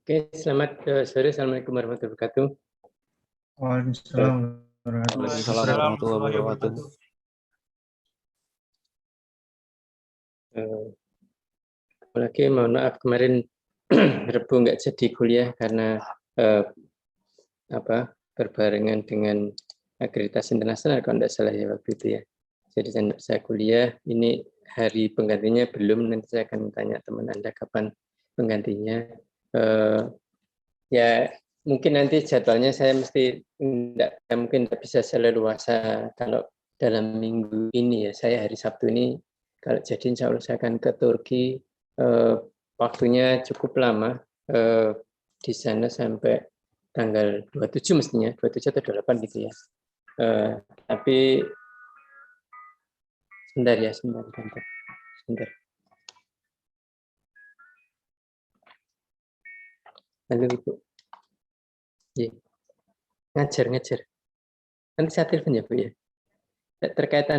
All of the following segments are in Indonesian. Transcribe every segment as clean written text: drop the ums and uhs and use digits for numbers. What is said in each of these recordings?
Oke, selamat sore. Assalamualaikum warahmatullahi wabarakatuh. Waalaikumsalam warahmatullahi wabarakatuh. Apalagi mohon maaf kemarin Rebu nggak jadi kuliah karena berbarengan dengan akreditasi internasional kalau tidak salah ya waktu itu ya. Jadi saya kuliah, ini hari penggantinya belum, nanti saya akan tanya teman Anda kapan penggantinya. Ya mungkin nanti jadwalnya saya mungkin tidak bisa seleluasa kalau dalam minggu ini ya. Saya hari Sabtu ini kalau jadi insya Allah saya akan ke Turki, waktunya cukup lama, di sana sampai tanggal 27 mestinya, 27 atau 28 gitu ya. Tapi sebentar ya, sebentar. Halo Ibu. Ya. Ngajar. Nanti saya telepon ya Bu ya. Terkait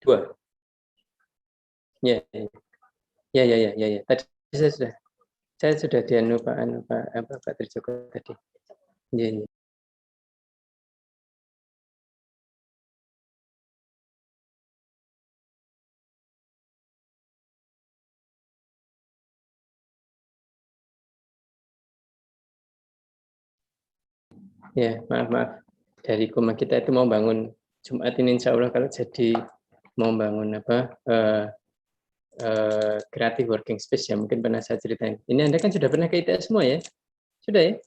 dua. Ya. Tadi saya sudah dianu Pak Trijoko tadi. Ya. Ya, maaf. Dari Koma kita itu mau bangun Jumat ini insya Allah kalau jadi mau bangun creative working space ya, mungkin pernah saya ceritain. Ini Anda kan sudah pernah ke ITS semua ya? Sudah ya?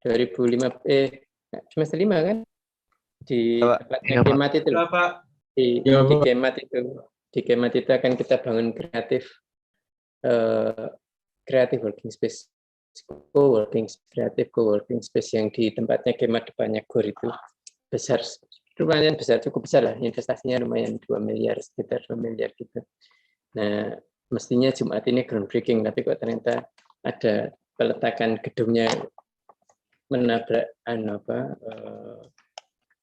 2005 semester 5 kan? Di Kemat itu. Di Kemat itu. Di Kemat itu akan kita bangun creative working space. Co-working space yang di tempatnya Kemat depannya GOR itu besar, lumayan besar, cukup besar lah, investasinya lumayan 2 miliar, sekitar 2 miliar gitu. Nah, mestinya Jumat ini groundbreaking, tapi kok ternyata ada peletakan gedungnya menabrak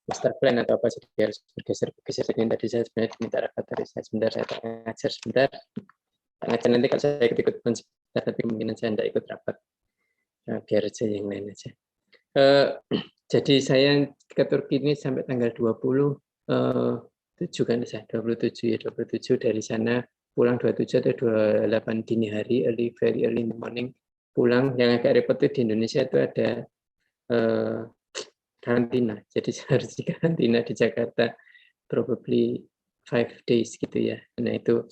master plan atau apa, jadi harus bergeser. Jadi tadi saya sebenarnya diminta rapat dari saya sebentar, saya ngajar sebentar. Nanti kalau saya ikut sebentar, tapi mungkin saya tidak ikut rapat. Biar aja yang lain aja. Jadi saya ke Turki ini sampai tanggal 27 kan saya, 27 dari sana pulang 27 atau 28 dini hari, very early in the morning pulang. Yang agak repot itu di Indonesia itu ada karantina, jadi saya harus di karantina di Jakarta probably 5 days gitu ya. Nah itu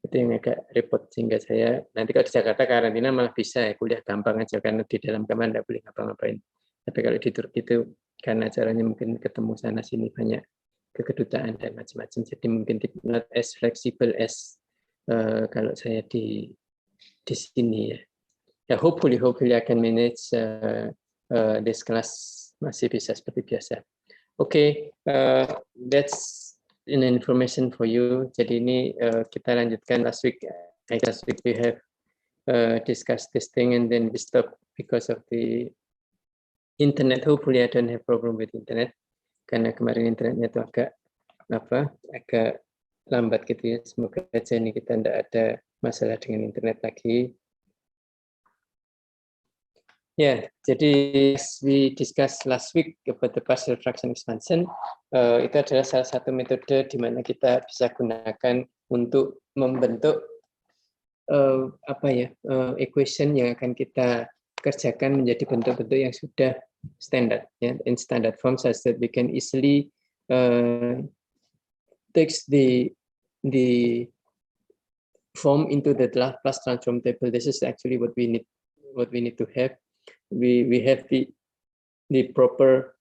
yang agak repot, sehingga saya nanti kalau di Jakarta karantina malah bisa ya kuliah gampang aja karena di dalam kamar tidak boleh ngapa-ngapain. Tapi kalau di Turki itu karena caranya mungkin ketemu sana sini banyak kekedutaan dan macam-macam, jadi mungkin not as flexible as kalau saya di sini ya. Ya hopefully I can manage this class masih bisa seperti biasa. Oke, that's an information for you. Jadi ini kita lanjutkan last week we have discussed this thing and then we stop because of the internet. Hopefully I don't have problem with internet karena kemarin internetnya itu agak lambat gitu ya. Semoga aja ini kita tidak ada masalah dengan internet lagi. Ya, jadi as we discussed last week about the partial fraction expansion, itu adalah salah satu metode di mana kita bisa gunakan untuk membentuk equation yang akan kita kerjakan menjadi bentuk-bentuk yang sudah standar, ya, in standard form, such that we can easily take the form into the Laplace transform table. This is actually what we need to have. We have the proper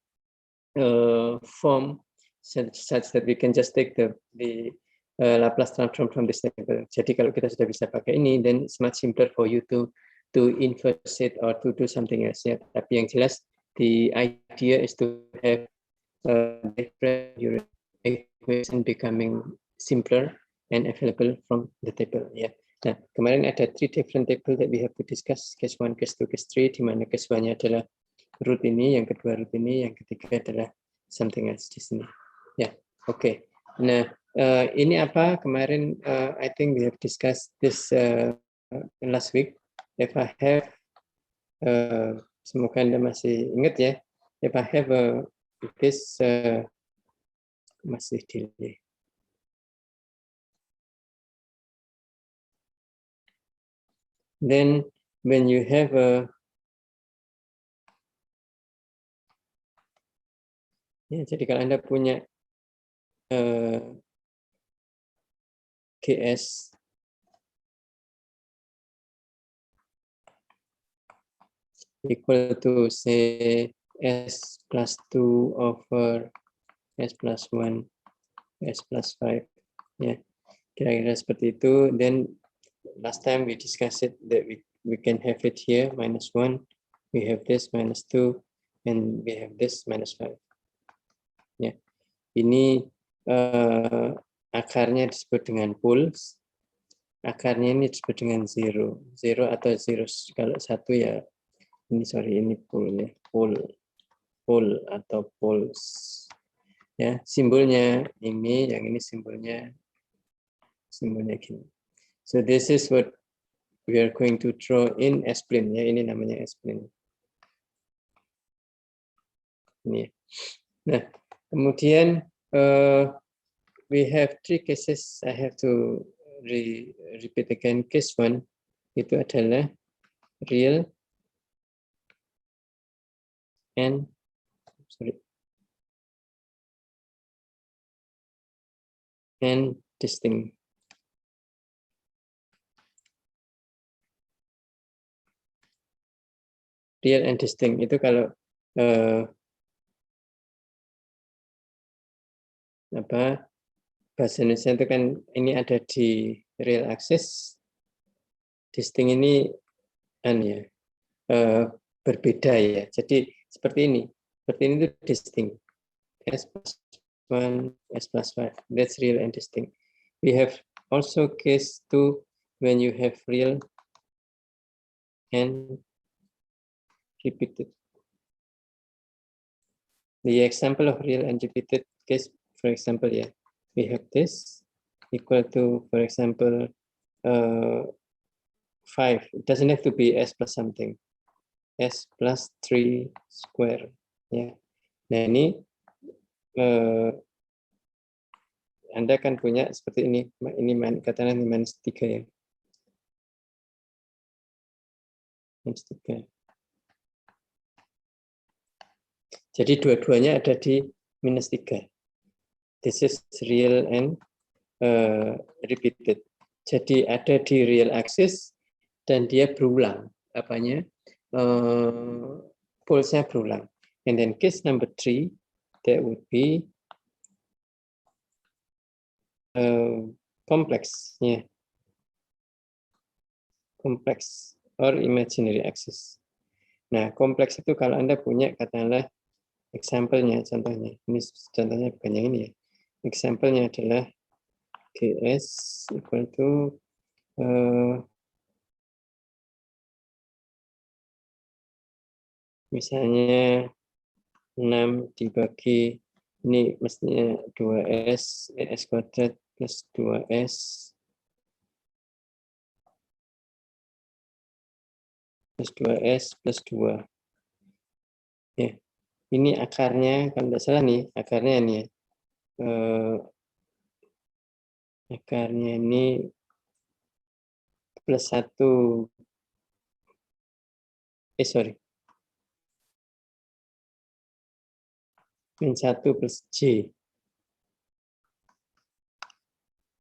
form such that we can just take the Laplace transform from this table. Jadi kalau kita sudah bisa pakai ini, then it's much simpler for you to inverse it or to do something else. Ya. Tapi yang jelas, the idea is to have different equation becoming simpler and available from the table. Ya. Nah, kemarin ada 3 different table that we have to discuss, case 1, case 2, case 3, di mana case 1-nya adalah root ini, yang kedua root ini, yang ketiga adalah something else di sini. Ya, oke. Nah, ini apa? Kemarin I think we have discussed this last week. If I have Semoga Anda masih ingat ya. If I have this masih delay. Then when you have ya, jadi kalau Anda punya GS equal to say S plus 2 over S plus 1, S plus 5. Ya, kira-kira seperti itu. Then last time we discussed it that we can have it here minus 1, we have this minus 2, and we have this minus 5. Ya, ini akarnya disebut dengan poles. Akarnya ini disebut dengan zero atau zero. Kalau satu ya ini pole ya, pole atau poles. Ya, simbolnya ini, yang ini simbolnya gini. So this is what we are going to draw in S-plane ya, ini namanya S-plane. Ini. Nah, kemudian we have 3 cases. I have to repeat again. Case 1 itu adalah real and distinct. Real and distinct itu kalau bahasa Indonesia itu kan ini ada di real axis, distinct ini berbeda ya. Jadi seperti ini itu distinct. S plus 1, S plus 5. That's real and distinct. We have also case 2 when you have real and repeated. The example of real and repeated case, for example, yeah, we have this equal to, for example, 5. It doesn't have to be S plus something. S plus 3 square. Ya. Nah ini Anda kan punya seperti ini katakanlah minus 3 ya. Minus 3. Jadi dua-duanya ada di minus 3. This is real and repeated. Jadi ada di real axis dan dia berulang. Polesnya berulang. And then case number 3, that would be complex. Yeah. Complex or imaginary axis. Nah, kompleks itu kalau Anda punya katakanlah example-nya, contohnya. Ini contohnya bukan yang ini ya. Example-nya adalah GS equal to misalnya 6 dibagi, ini mestinya 2S, S kuadrat plus 2S plus 2S plus 2. Ya. Ini akarnya, kalau tidak salah nih, akarnya ini ya. Akarnya ini plus 1. Min 1 plus J.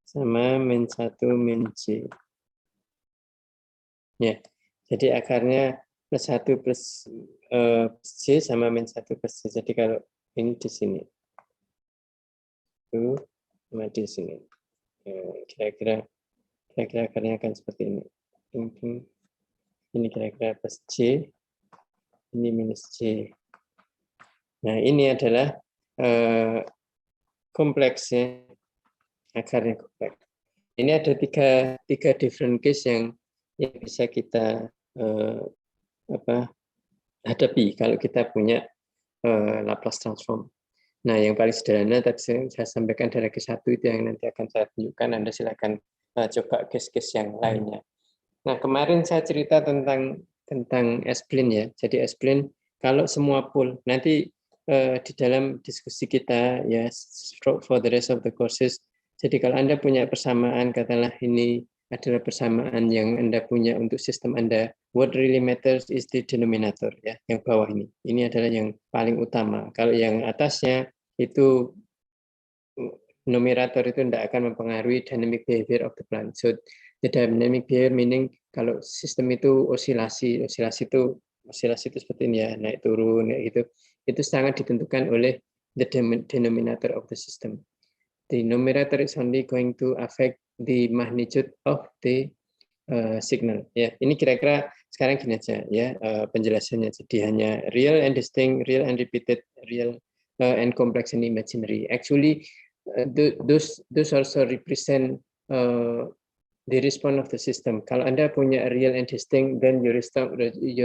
Sama min 1 min J. Ya, jadi akarnya plus 1 plus J sama min 1 plus J. Jadi kalau ini di sini. Itu sama di sini. Kira-kira akarnya akan seperti ini. Ini kira-kira plus J. Ini minus J. Nah, ini adalah kompleks ya. Akarnya kompleks. Ini ada tiga different case yang bisa kita hadapi kalau kita punya Laplace transform. Nah, yang paling sederhana tadi saya sampaikan dari case 1 itu yang nanti akan saya tunjukkan. Anda silakan coba case-case yang lainnya. Nah, kemarin saya cerita tentang tentang S-plane ya. Jadi S-plane kalau semua pool nanti di dalam diskusi kita ya for the rest of the courses. Jadi kalau Anda punya persamaan, katakanlah ini adalah persamaan yang Anda punya untuk sistem Anda, what really matters is the denominator ya, yang bawah ini. Ini adalah yang paling utama. Kalau yang atasnya itu numerator itu tidak akan mempengaruhi dynamic behavior of the plant. So the dynamic behavior meaning kalau sistem itu osilasi itu seperti ini ya, naik turun kayak gitu. Itu sangat ditentukan oleh the denominator of the system. The numerator is only going to affect the magnitude of the signal. Ya, ini kira-kira sekarang gini aja ya penjelasannya. Jadi hanya real and distinct, real and repeated, real and complex and imaginary. Actually, those also represent the response of the system. Kalau Anda punya real and distinct, then your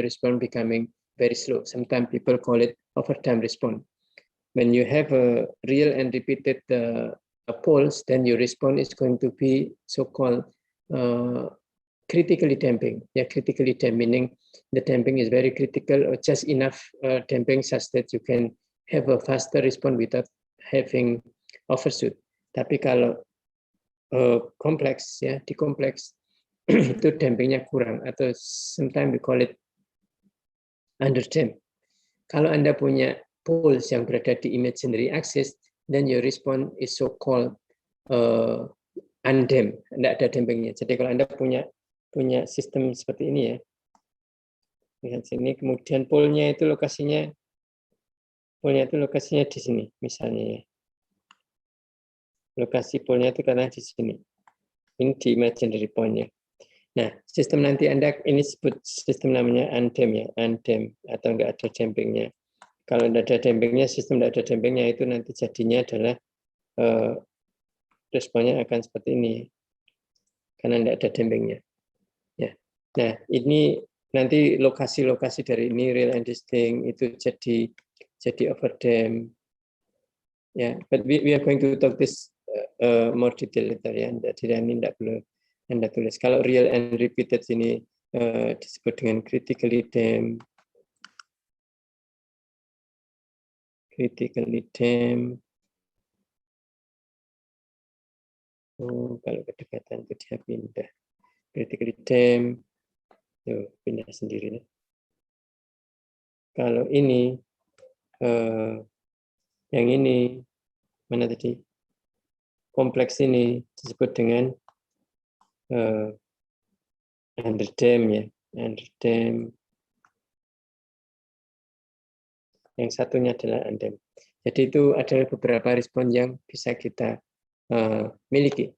response becoming very slow. Sometimes people call it overtime response. When you have a real and repeated poles, then your response is going to be so-called critically damping. Yeah, critically damping, meaning the damping is very critical or just enough damping such that you can have a faster response without having overshoot. Tapi kalau kompleks ya, di kompleks itu dampingnya kurang atau sometimes we call it underdamp. Kalau Anda punya poles yang berada di imaginary axis, then your response is so-called undamped, tidak ada dampingnya. Jadi kalau Anda punya sistem seperti ini ya, lihat sini, kemudian pole-nya itu lokasinya di sini, misalnya ya. Lokasi pole-nya itu karena di sini. Ini di imaginary point-nya. Nah, sistem nanti Anda ini sebut sistem namanya undamped ya, undamped atau enggak ada dampingnya. Kalau tidak ada dampingnya, sistem tidak ada dampingnya itu nanti jadinya adalah responnya akan seperti ini. Karena tidak ada dampingnya. Ya. Nah, ini nanti lokasi-lokasi dari ini real and distinct itu jadi overdamp. Ya, but we are going to talk this more detail later ya. Jadi ini tidak perlu Anda tulis. Kalau real and repeated ini disebut dengan critically damped. Critically damped. Oh, kalau kedekatan itu dia pindah. Critically damped. Tuh, pindah sendiri. Kalau ini, yang ini, mana tadi? Kompleks ini disebut dengan underdamp ya, underdamp. Yang satunya adalah undamp. Jadi itu adalah beberapa respon yang bisa kita miliki.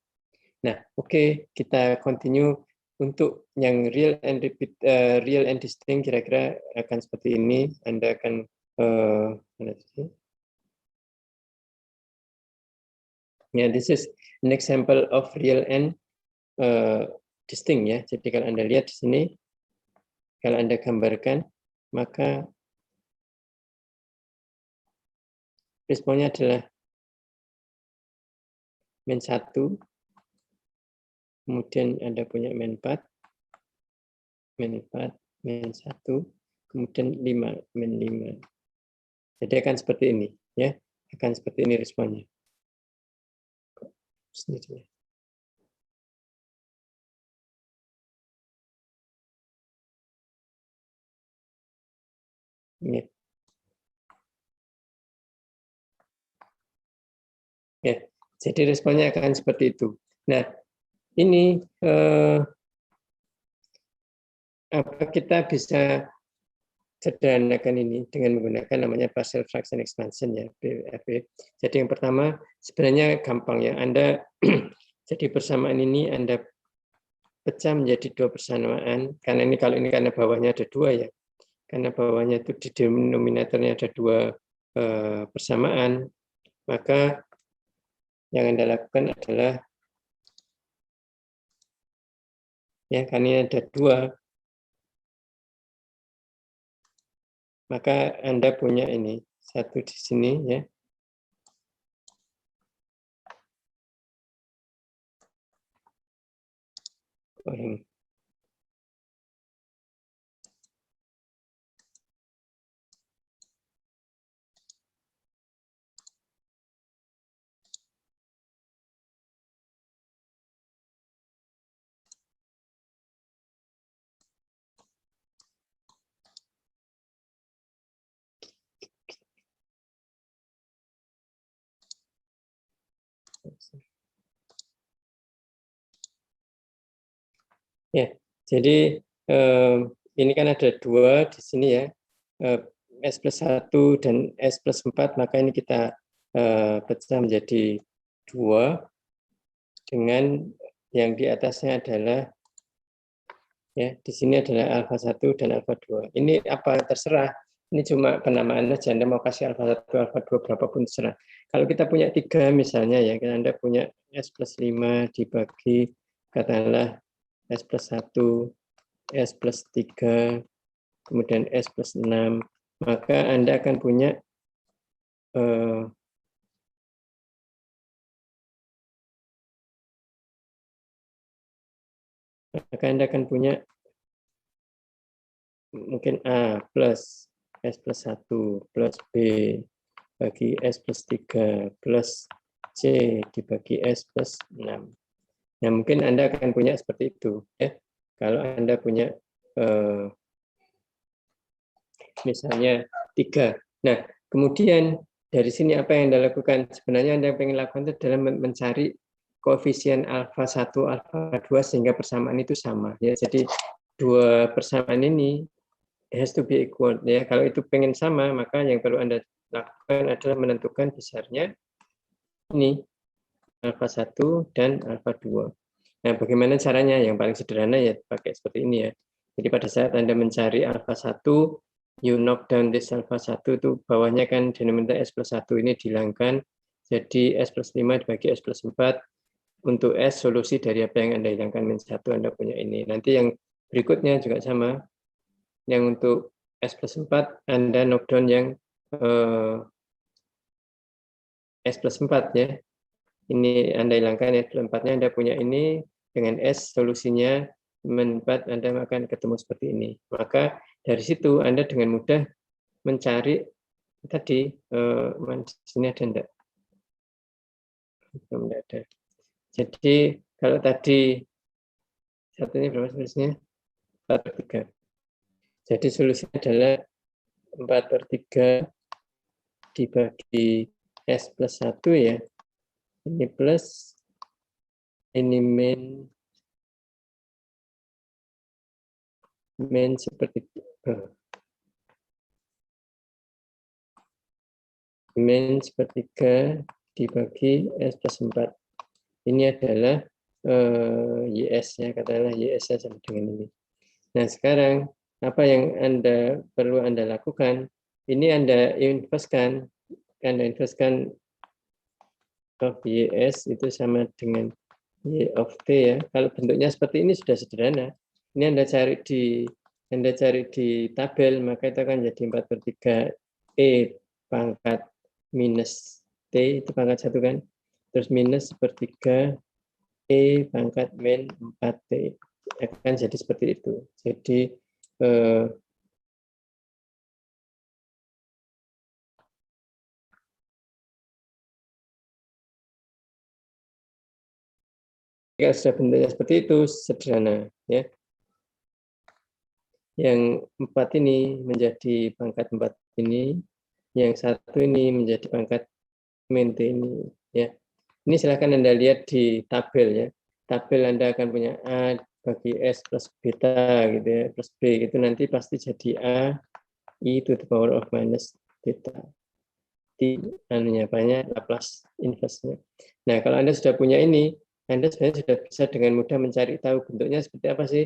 Nah, oke, kita continue untuk yang real and repeat, real and distinct kira-kira akan seperti ini. Anda akan mana tadi? Ya, this is an example of real and distinct ya. Jadi kalau Anda lihat di sini, kalau Anda gambarkan, maka responnya adalah min 1, kemudian Anda punya min 4, min 1, kemudian 5, min 5. Jadi akan seperti ini ya, akan seperti ini responnya. Sendiri. Ya. Ya, jadi responnya akan seperti itu. Nah, ini apa kita bisa sederhanakan ini dengan menggunakan namanya partial fraction expansion ya, BFE. Jadi yang pertama sebenarnya gampang ya. Anda jadi persamaan ini Anda pecah menjadi dua persamaan. Karena ini kalau ini karena bawahnya ada dua ya. Karena bawahnya itu di denominatornya ada dua persamaan, maka yang Anda lakukan adalah ya, karena ini ada dua, maka Anda punya ini satu di sini ya. Oh, ini. Ya, jadi ini kan ada 2 di sini ya, S+1 dan S+4, maka ini kita pecah menjadi 2 dengan yang di atasnya adalah, ya, di sini adalah alfa 1 dan alfa 2. Ini apa terserah, ini cuma penamaan aja, Anda mau kasih alfa 1, alfa 2 berapapun terserah. Kalau kita punya 3 misalnya ya, Anda punya S+5 dibagi katakanlah S+1, S+3, kemudian S+6, maka Anda akan punya mungkin A plus S+1 plus B bagi S+3 plus C dibagi S+6. Nah, mungkin Anda akan punya seperti itu, ya. Kalau Anda punya misalnya 3. Nah, kemudian dari sini apa yang Anda lakukan? Sebenarnya Anda ingin lakukan itu adalah mencari koefisien alfa 1, alfa 2 sehingga persamaan itu sama. Ya, jadi 2 persamaan ini has to be equal. Ya, kalau itu pengen sama, maka yang perlu Anda lakukan adalah menentukan besarnya ini alfa 1 dan alfa 2. Nah, bagaimana caranya? Yang paling sederhana ya pakai seperti ini ya. Jadi pada saat Anda mencari alfa 1, you knock down this alfa 1, itu bawahnya kan denominator S+1 ini dihilangkan, jadi S+5 dibagi S+4. Untuk S, solusi dari apa yang Anda hilangkan min 1, Anda punya ini. Nanti yang berikutnya juga sama. Yang untuk S+4, Anda knock down yang S+4 ya. Ini Anda hilangkan S+4-nya, Anda punya ini, dengan S solusinya min 4, Anda akan ketemu seperti ini. Maka dari situ Anda dengan mudah mencari tadi, di sini ada enggak? Belum ada. Jadi kalau tadi satunya berapa solusinya? 4/3. Jadi solusinya adalah 4/3 dibagi S+1 ya. Ini plus, ini min seperti min sepertiga dibagi S+4. Ini adalah YS ya, katakanlah YS sama dengan ini. Nah, sekarang apa yang perlu Anda lakukan? Ini Anda inverskan of YS itu sama dengan Y of T ya. Kalau bentuknya seperti ini sudah sederhana. Ini Anda cari di tabel, maka itu akan jadi 4/3 E pangkat minus T, itu pangkat 1 kan. Terus minus 1/3 E pangkat min 4T. Akan jadi seperti itu. Jadi jika sudah bentuknya seperti itu, sederhana ya. Yang 4 ini menjadi pangkat 4 ini, yang 1 ini menjadi pangkat min T ini ya. Ini silakan Anda lihat di tabel ya. Tabel Anda akan punya A bagi S plus beta gitu ya, plus B itu nanti pasti jadi A I to the power of minus beta. Di anunya banyak Laplace inverse-nya. Nah, kalau Anda sudah punya ini, Anda sebenarnya sudah bisa dengan mudah mencari tahu bentuknya seperti apa sih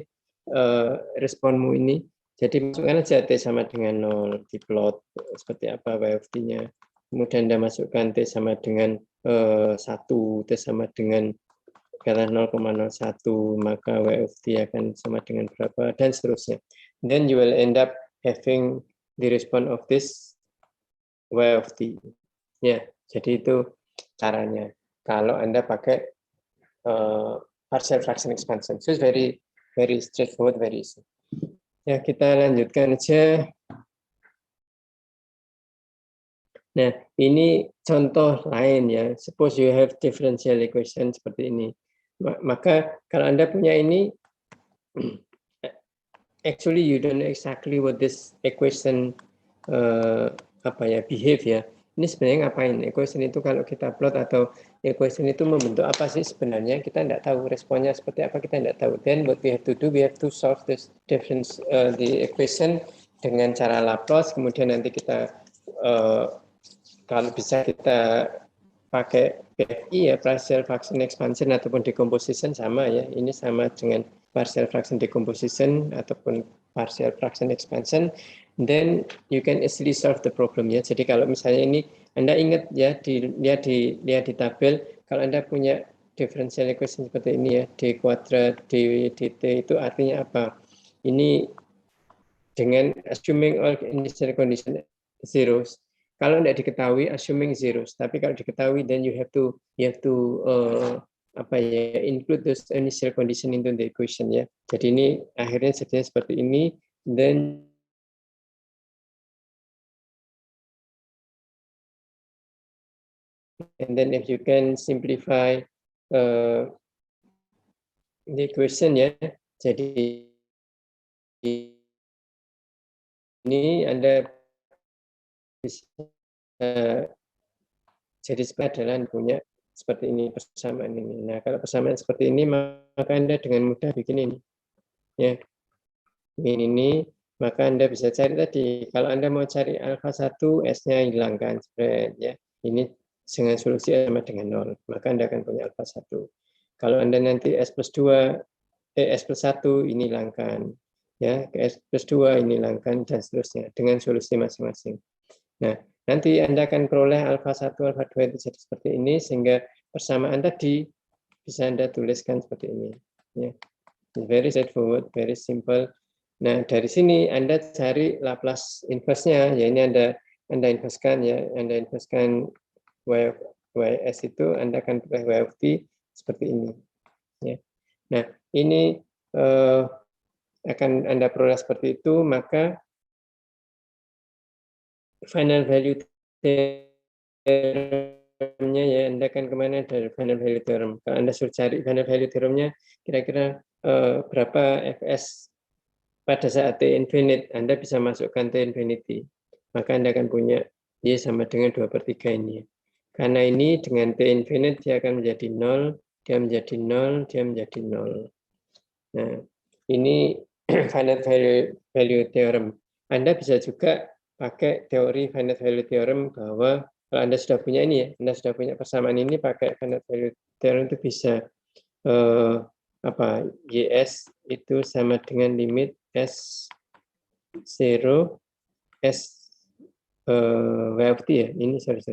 responmu ini. Jadi masukkan aja T sama dengan 0, diplot seperti apa y of T-nya. Kemudian Anda masukkan T sama dengan 1, T sama dengan kata 0,01, maka y of T akan sama dengan berapa, dan seterusnya. Then you will end up having the response of this y of T. Ya, jadi itu caranya. Kalau Anda pakai partial fraction expansion, so it's very straightforward, very easy. Ya, kita lanjutkan aja. Nah, ini contoh lain ya. Suppose you have differential equation seperti ini. Maka kalau Anda punya ini, actually you don't know exactly what this equation behave ya. ini sebenarnya ngapain? Equation itu kalau kita plot atau equation itu membentuk apa sih sebenarnya? Kita tidak tahu responnya seperti apa, kita tidak tahu. Then what we have to do, we have to solve this difference the equation dengan cara Laplace. Kemudian nanti kita kalau bisa kita pakai PFI ya, partial fraction expansion ataupun decomposition sama ya. Ini sama dengan partial fraction decomposition ataupun partial fraction expansion. Then you can easily solve the problem ya. Jadi kalau misalnya ini Anda ingat ya, lihat di tabel, kalau Anda punya differential equation seperti ini ya, d kuadrat d dt itu artinya apa? Ini dengan assuming all initial condition zeros. Kalau tidak diketahui, assuming zeros. Tapi kalau diketahui, then you have to include those initial condition into the equation ya. Jadi ini akhirnya jadinya seperti ini. Then and then if you can simplify the equation ya. Jadi ini Anda bisa jadi adalah punya seperti ini persamaan ini. Nah, kalau persamaan seperti ini maka Anda dengan mudah bikin ini. Ya. Ini maka Anda bisa cari tadi. Kalau Anda mau cari alfa 1, S-nya hilangkan spread ya. Ini dengan solusi sama dengan 0, maka Anda akan punya alfa 1. Kalau Anda nanti S plus 1 ini hilangkan. Ya, ke S plus 2 ini hilangkan dan seterusnya dengan solusi masing-masing. Nah, nanti Anda akan peroleh alfa 1, alfa 2 itu jadi seperti ini, sehingga persamaan tadi bisa Anda tuliskan seperti ini. Ya. Very straightforward, very simple. Nah, dari sini Anda cari Laplace inverse-nya, ya ini Anda inverse-kan ya, Anda inverse-kan YS itu, Anda akan peroleh Y of T seperti ini. Ya. Nah, ini akan Anda peroleh seperti itu, maka final value theorem-nya ya, Anda akan kemana dari final value theorem. Kalau Anda suruh cari final value theorem-nya, kira-kira berapa Fs pada saat T infinite, Anda bisa masukkan T infinity. Maka Anda akan punya Y sama dengan 2/3 ini. Karena ini dengan T infinite, dia akan menjadi 0, dia menjadi 0, dia menjadi 0. Nah, ini finite value theorem. Anda bisa juga pakai teori finite value theorem bahwa kalau Anda sudah punya ini ya, Anda sudah punya persamaan ini, pakai finite value theorem itu bisa YS itu sama dengan limit S0 Y of T ya, ini sorry.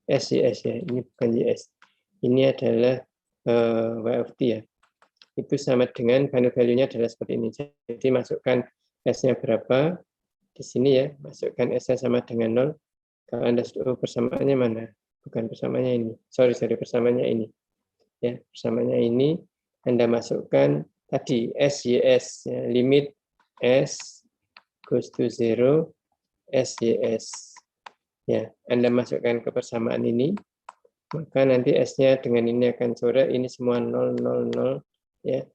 SYS ya, ini bukan YS. Ini adalah Y of T ya. Itu sama dengan final value-nya adalah seperti ini. Jadi masukkan S-nya berapa, di sini ya, masukkan S-nya sama dengan 0. Kalau Anda sudah persamaannya mana? Bukan persamaannya ini. Sorry, persamaannya ini. Ya, persamaannya ini Anda masukkan tadi SYS, ya, limit S goes to 0, SYS. Ya, Anda masukkan ke persamaan ini, maka nanti S-nya dengan ini akan coret, ini semua 0, 0, 0, ya.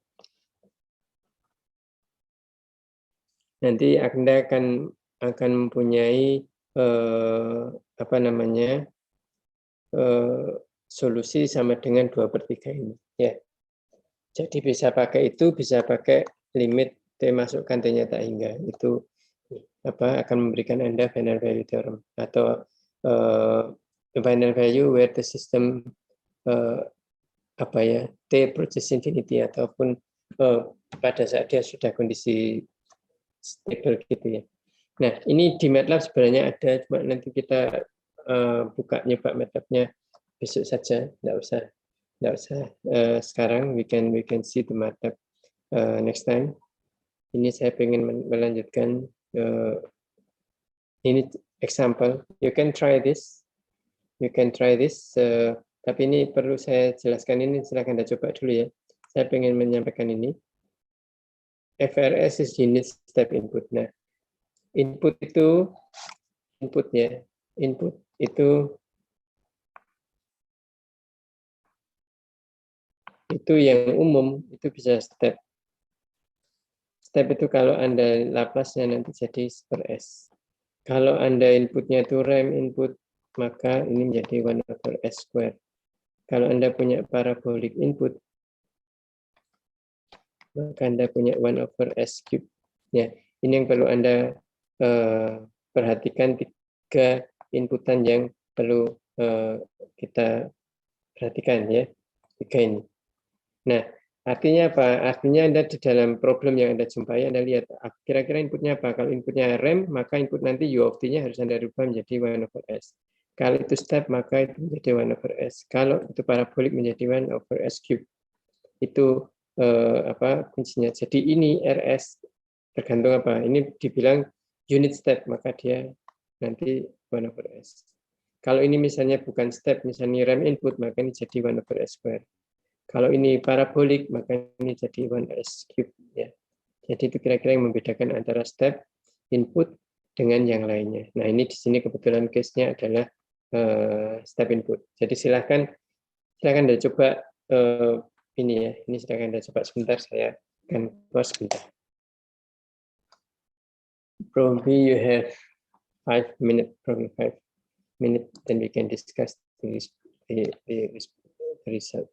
Nanti Anda akan mempunyai solusi sama dengan 2/3 ini. Ya. Jadi bisa pakai itu, bisa pakai limit T masukkan T-nya tak hingga. Itu akan memberikan Anda final value theorem atau final value where the system T approaches infinity ataupun pada saat dia sudah kondisi stable gitu ya. Nah, ini di MATLAB sebenarnya ada, cuma nanti kita buka nyoba MATLAB-nya besok saja, nggak usah sekarang. We can see the MATLAB next time. Ini saya ingin melanjutkan ini example. You can try this. Tapi ini perlu saya jelaskan ini, silakan Anda coba dulu ya. Saya ingin menyampaikan ini. FRS is unit step input. Nah, input itu yang umum, itu bisa step. Step itu kalau Anda Laplace-nya nanti jadi per S. Kalau Anda inputnya itu RAM input, maka ini menjadi 1/s². Kalau Anda punya parabolic input, maka Anda punya 1/s³. Ya, ini yang perlu Anda perhatikan, 3 inputan yang perlu kita perhatikan ya, 3 ini. Nah, artinya apa? Artinya Anda di dalam problem yang Anda jumpai, Anda lihat kira-kira inputnya apa. Kalau inputnya RAM, maka input nanti U of T-nya harus Anda rubah menjadi 1/s. Kalau itu step, maka itu menjadi 1/s. Kalau itu parabolik menjadi 1/s³. Itu kuncinya. Jadi ini RS tergantung apa. Ini dibilang unit step, maka dia nanti 1/s. Kalau ini misalnya bukan step, misalnya RAM input, maka ini jadi 1/s². Kalau ini parabolik, maka ini jadi 1/s³. Ya. Jadi itu kira-kira yang membedakan antara step input dengan yang lainnya. Nah, ini di sini kebetulan case-nya adalah step input. Jadi silakan Anda coba ini ya. Ini silakan Anda coba sebentar, saya akan pause sebentar. Probably you have 5 minutes, probably 5 minutes, then we can discuss the result.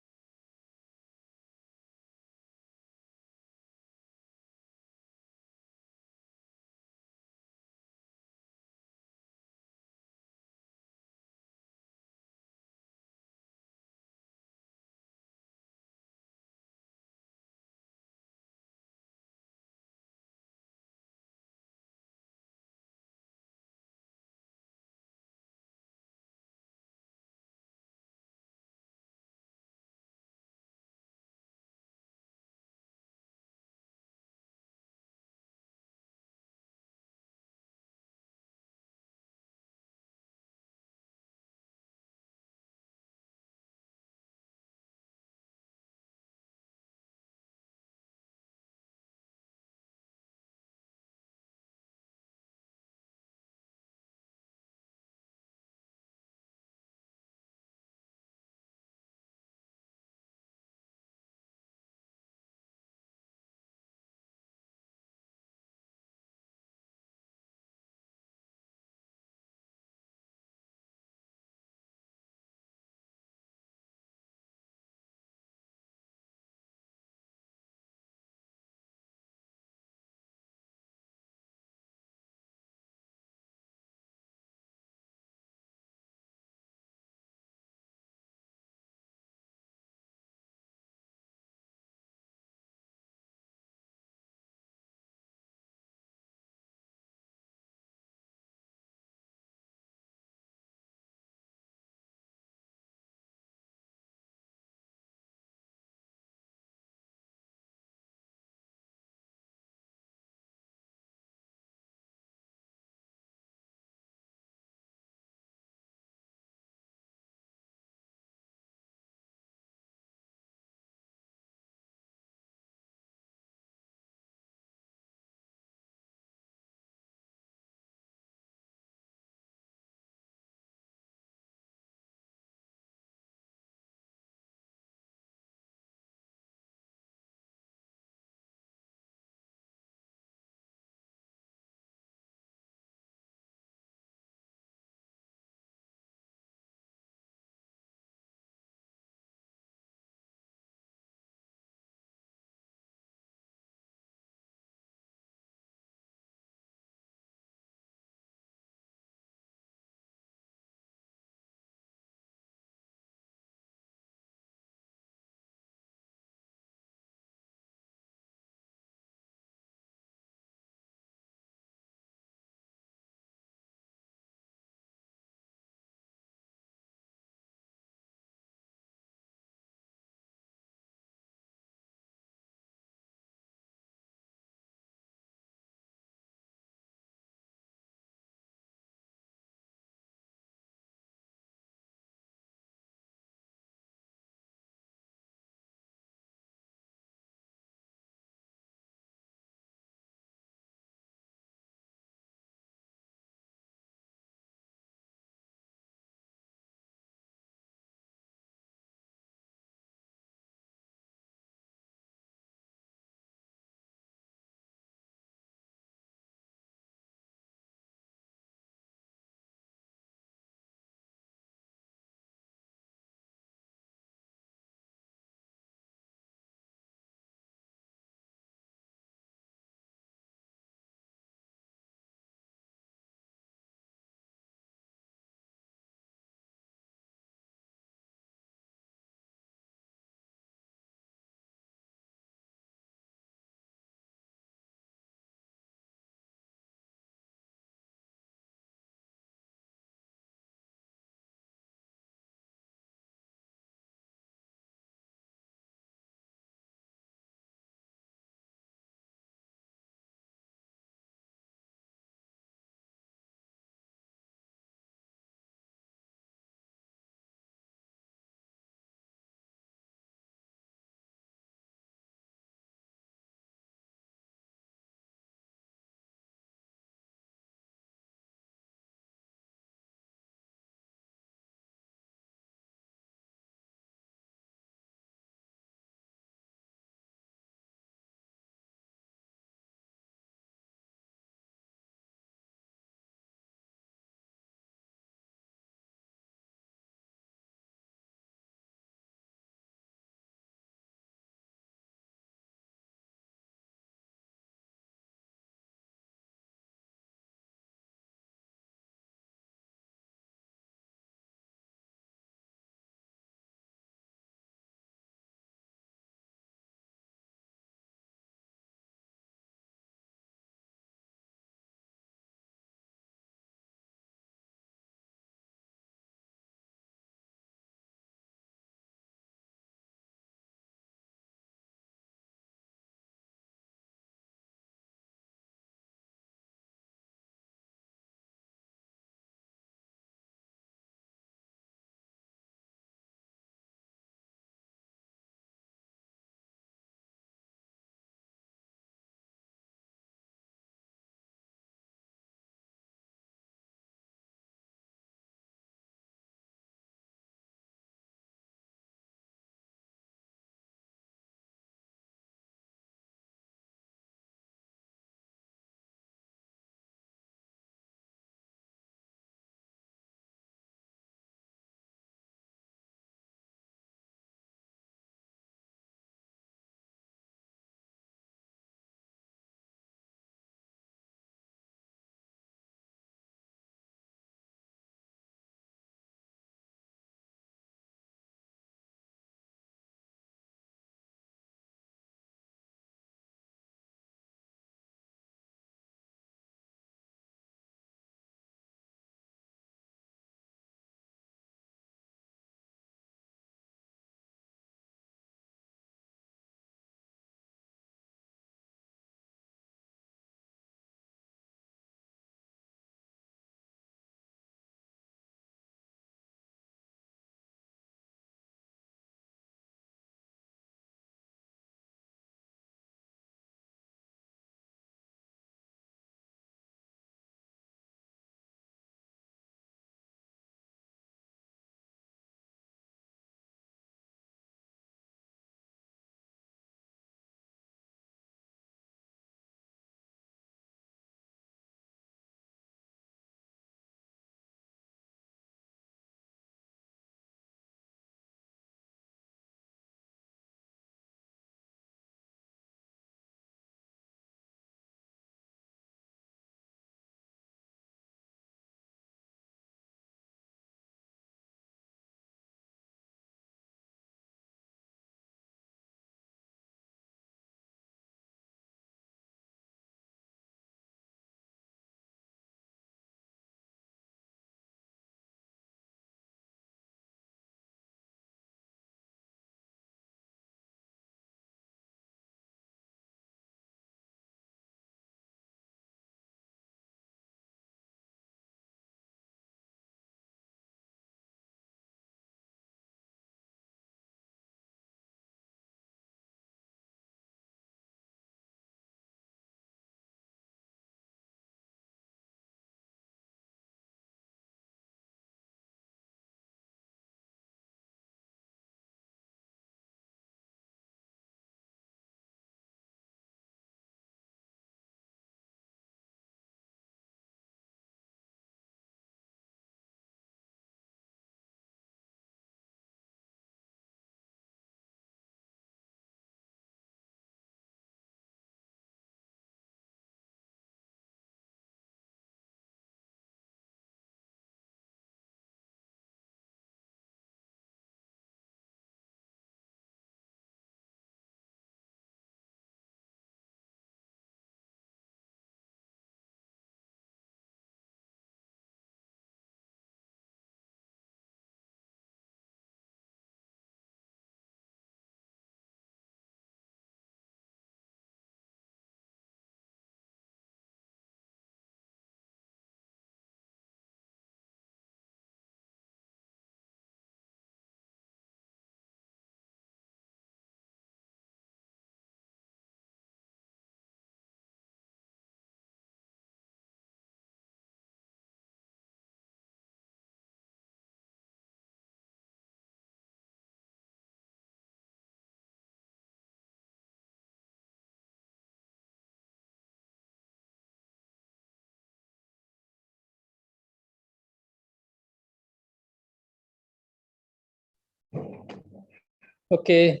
Oke.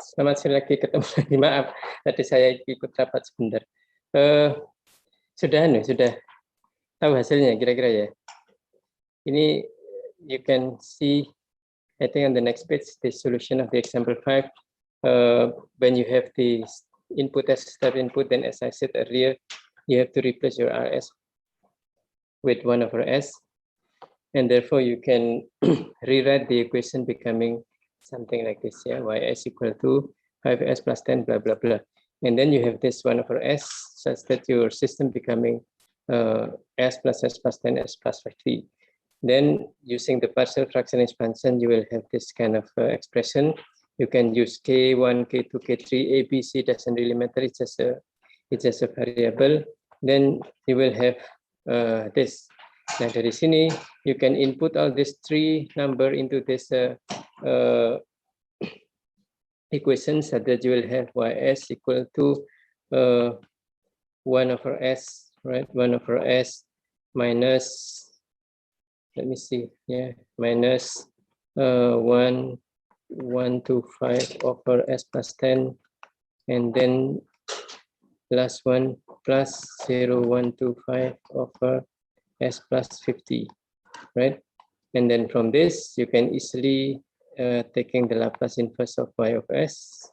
Selamat sekali lagi ketemu lagi. Maaf, tadi saya ikut rapat sebentar. Sudah tahu hasilnya kira-kira ya. Ini you can see, I think on the next page, the solution of the example 5. When you have the input as step input, then as I said earlier, you have to replace your RS with 1/s, and therefore you can rewrite the equation becoming something like this, yeah, ys equal to 5s plus 10 blah blah blah, and then you have this 1/s such that your system becoming s plus 10 s plus 50. Then using the partial fraction expansion, you will have this kind of expression. You can use k1, k2, k3, a, b, c, doesn't really matter, it's just a variable. Then you will have this. Nah, dari sini you can input all these three number into this equation so that you will have ys equal to 1/s, right? 1/s minus, let me see, yeah, minus 1 to 5/s plus 10, and then plus 1 plus 0 1 to 5/s plus 50, right? And then from this you can easily taking the Laplace inverse of y/s,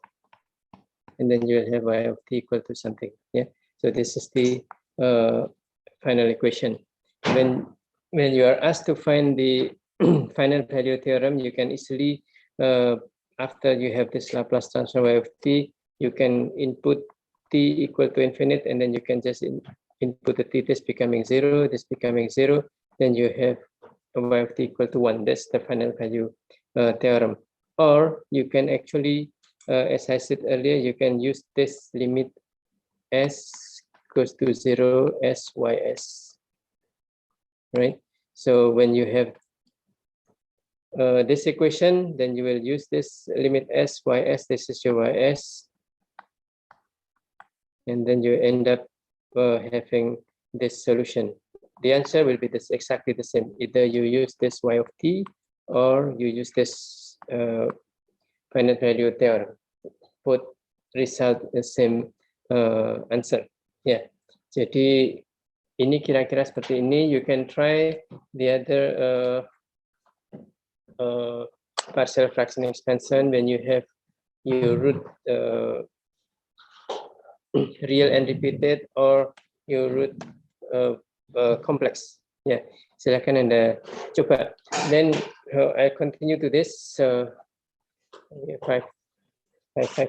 and then you will have y of t equal to something, yeah. So this is the final equation. When you are asked to find the final value theorem, you can easily, after you have this Laplace transform y of t, you can input t equal to infinite, and then you can just input the t, this becoming 0, this becoming 0, then you have y of t equal to 1. That's the final value theorem. Or you can actually, as I said earlier, you can use this limit s goes to 0 s ys, right? So when you have this equation, then you will use this limit s ys, this is your ys, and then you end up having this solution. The answer will be this exactly the same. Either you use this y of t or you use this finite value theorem. Both result the same answer. Yeah. Jadi ini kira-kira seperti ini. You can try the other partial fraction expansion when you have your root real and repeated, or your root complex. Ya, silakan Anda coba. Then I continue to this 5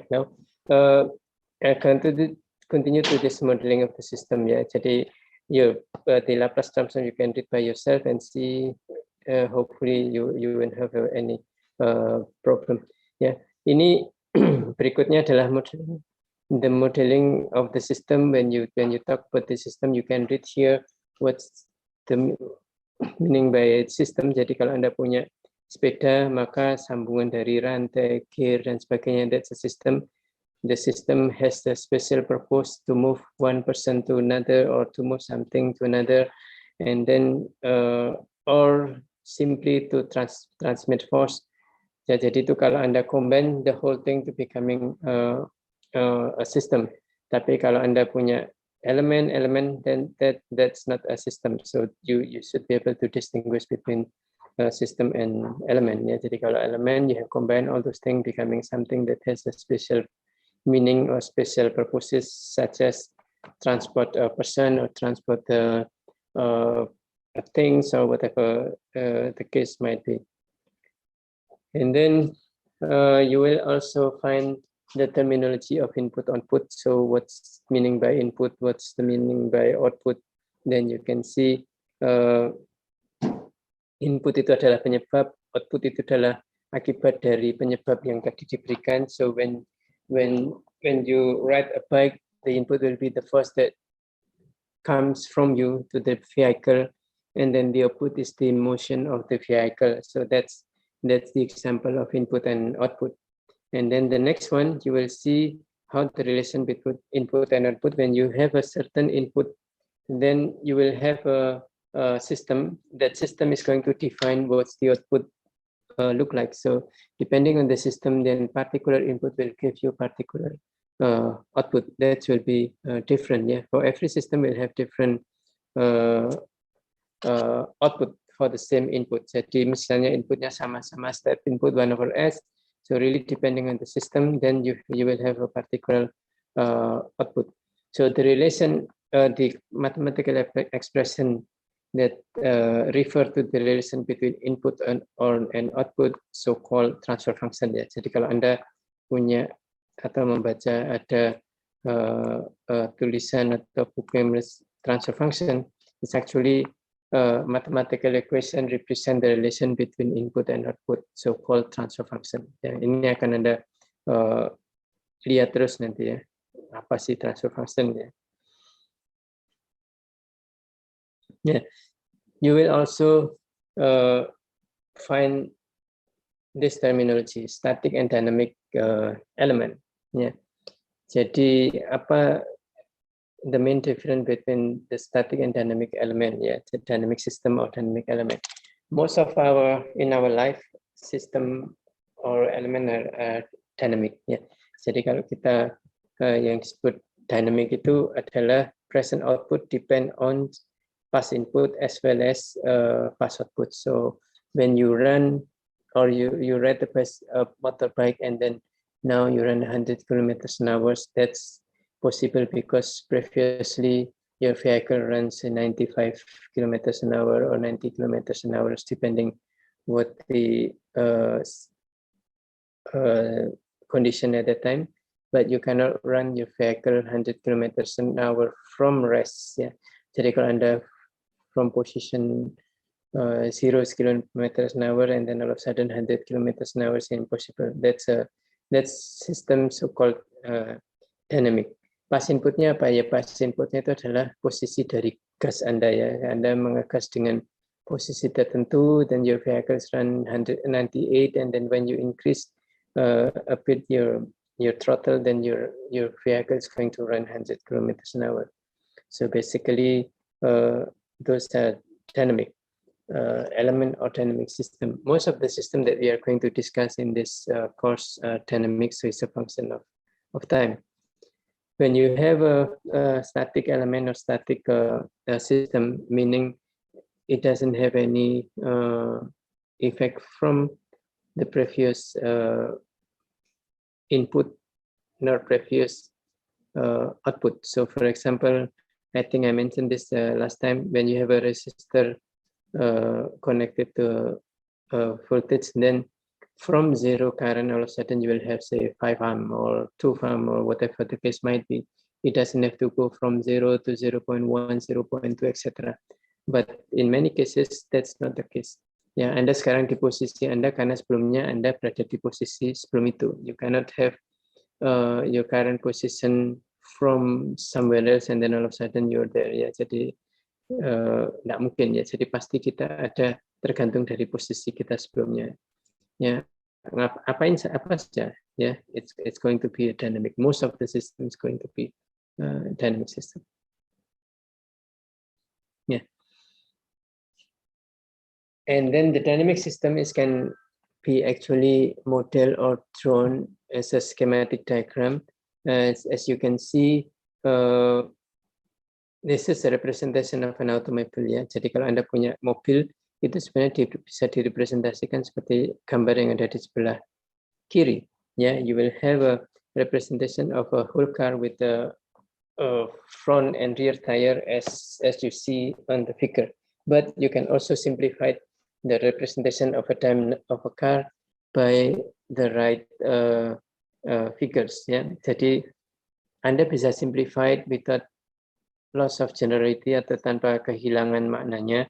now. I continue to this modeling of the system. Ya, jadi the Laplace transform you can read by yourself and see. Hopefully you won't have any problem. Ya, ini berikutnya adalah modeling. The modeling of the system. When you talk about the system, you can read here what's the meaning by system. Jadi kalau Anda punya sepeda, maka sambungan dari rantai, gear, dan sebagainya, that's a system. The system has the special purpose to move one person to another, or to move something to another, and then or simply to transmit force. Ya, jadi itu kalau Anda combine the whole thing to becoming a system. Tapi kalau Anda punya element, then that's not a system. So you should be able to distinguish between system and element. Ya, jadi kalau element, you have combined all those things becoming something that has a special meaning or special purposes, such as transport a person or transport things or whatever the case might be. And then you will also find the terminology of input-output. So what's meaning by input, what's the meaning by output. Then you can see input itu adalah penyebab, output itu adalah akibat dari penyebab yang tadi diberikan. So when you ride a bike, the input will be the force that comes from you to the vehicle, and then the output is the motion of the vehicle. So that's the example of input and output. And then the next one, you will see how the relation between input and output. When you have a certain input, then you will have a system. That system is going to define what's the output look like. So depending on the system, then particular input will give you particular output. That will be different. Yeah, for every system will have different output for the same input. Jadi misalnya inputnya sama-sama step input 1/s. So really depending on the system, then you will have a particular output. So the relation, the mathematical expression that refer to the relation between input and output, so-called transfer function ya. Jadi kalau Anda punya atau membaca ada tulisan atau buku yang transfer function, it's actually mathematical equation represent the relation between input and output, so-called transfer function. Ya, ini akan Anda lihat terus nanti ya, apa sih transfer function ya. Yeah, you will also find this terminology, static and dynamic element. Yeah. Jadi apa the main difference between the static and dynamic element? Yeah, the dynamic system or dynamic element. Most of in our life system or element are dynamic. Yeah. Jadi kalau kita yang disebut dynamic itu adalah present output depend on past input as well as past output. So when you run or you ride the motorbike and then now you run 100 kilometers an hour, that's possible because previously your vehicle runs 95 kilometers an hour or 90 kilometers an hour, depending what the condition at that time. But you cannot run your vehicle 100 kilometers an hour from rest. Yeah. Jadi kalau Anda from position 0 kilometers an hour and then all of a sudden 100 kilometers an hour is impossible. That's system so-called dynamic. Pas inputnya apa ya? Pas inputnya itu adalah posisi dari gas Anda ya. Anda mengegas dengan posisi tertentu, then your vehicles run 198, and then when you increase a bit your throttle, then your vehicle is going to run 100 kilometers an hour. So basically, those are dynamic element or dynamic system. Most of the system that we are going to discuss in this course dynamic, so it's a function of time. When you have a static element or static system, meaning it doesn't have any effect from the previous input nor previous output. So for example, I think I mentioned this last time, when you have a resistor connected to voltage, then from zero current, all of a sudden you will have say 5 amp or 2 amp or whatever the case might be. It doesn't have to go from 0 to 0.1, 0.2, etc. But in many cases, that's not the case. Ya, Anda sekarang di posisi Anda karena sebelumnya Anda berada di posisi sebelum itu. You cannot have your current position from somewhere else and then all of a sudden you're there. Ya, jadi tidak mungkin ya. Jadi pasti kita ada tergantung dari posisi kita sebelumnya. Ya, apa saja. Ya, it's going to be a dynamic. Most of the system is going to be dynamic system. Yeah. And then the dynamic system can be actually modeled or drawn as a schematic diagram. As you can see, this is a representation of an automobile. Ya. Jadi kalau Anda punya mobil, itu sebenarnya bisa direpresentasikan seperti gambar yang ada di sebelah kiri. Ya, you will have a representation of a whole car with the front and rear tire as you see on the figure. But you can also simplify the representation of a car by the right figures. Ya, jadi Anda bisa simplify without loss of generality atau tanpa kehilangan maknanya.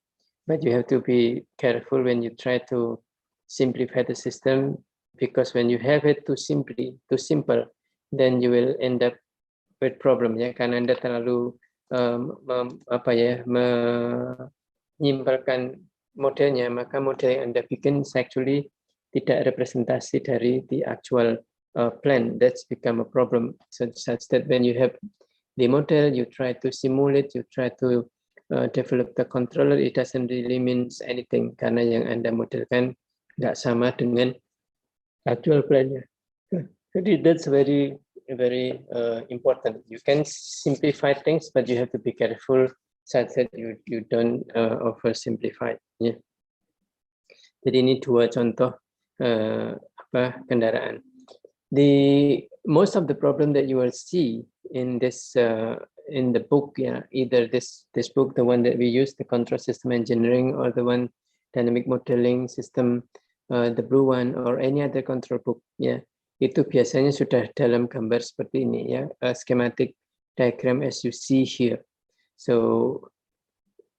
But you have to be careful when you try to simplify the system, because when you have it too simple, then you will end up with problem ya, karena Anda terlalu menyimpulkan modelnya, maka model yang Anda bikin actually tidak representasi dari the actual plan. That's become a problem. So such that when you have the model, you try to simulate, you try to develop the controller, it doesn't really means anything karena yang Anda modelkan nggak sama dengan actual plan-nya. Jadi that's very important. You can simplify things, but you have to be careful such that you don't oversimplify. Ya. Jadi ini dua contoh kendaraan. Most of the problem that you will see in this in the book, either this book, the one that we use, the control system engineering, or the one dynamic modeling system, the blue one, or any other control book, itu biasanya sudah dalam gambar seperti ini, a schematic diagram as you see here. So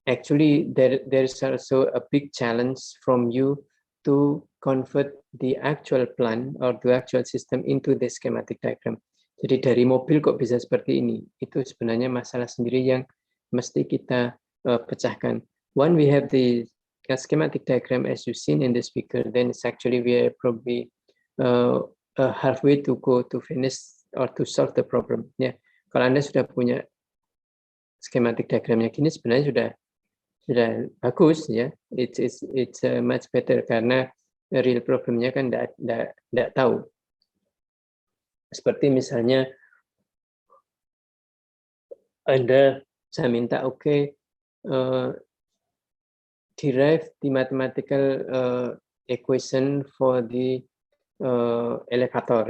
actually there is also a big challenge from you to convert the actual plan or the actual system into the schematic diagram. Jadi dari mobil kok bisa seperti ini? Itu sebenarnya masalah sendiri yang mesti kita pecahkan. When we have the schematic diagram as you've seen in this figure, then it's actually we are probably halfway to go to finish or to solve the problem. Ya, kalau Anda sudah punya schematic diagramnya gini, sebenarnya sudah bagus, ya. It's much better karena real problemnya kan tidak tahu. Seperti misalnya saya minta derive the mathematical equation for the elevator,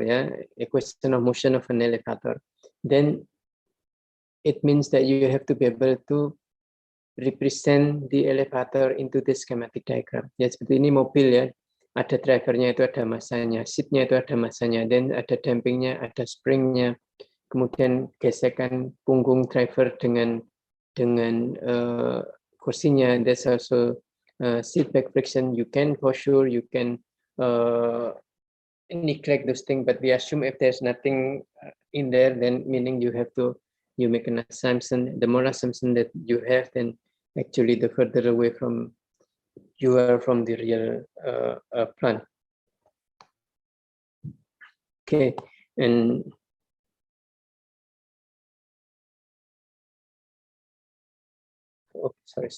equation of motion of an elevator. Then it means that you have to be able to represent the elevator into the schematic diagram. Ya, seperti ini mobil, ya. Ada drivernya itu ada masanya, seatnya itu ada masanya, dan ada dampingnya, ada springnya, kemudian gesekan punggung driver dengan kursinya. There's also seat back friction. You can for sure you can neglect those things, but we assume if there's nothing in there, then meaning you make an assumption. The more assumption that you have, then actually the further away from you are from the real plan. Okay, and sorry.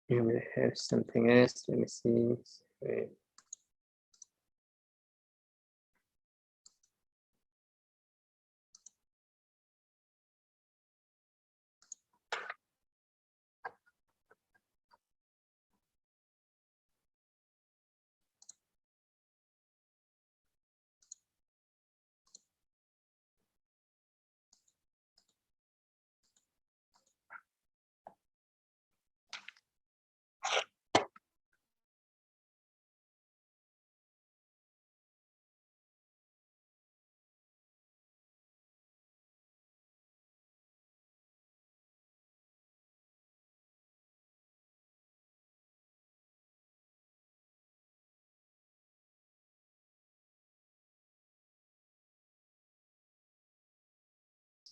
You will have something else. Let me see. Wait.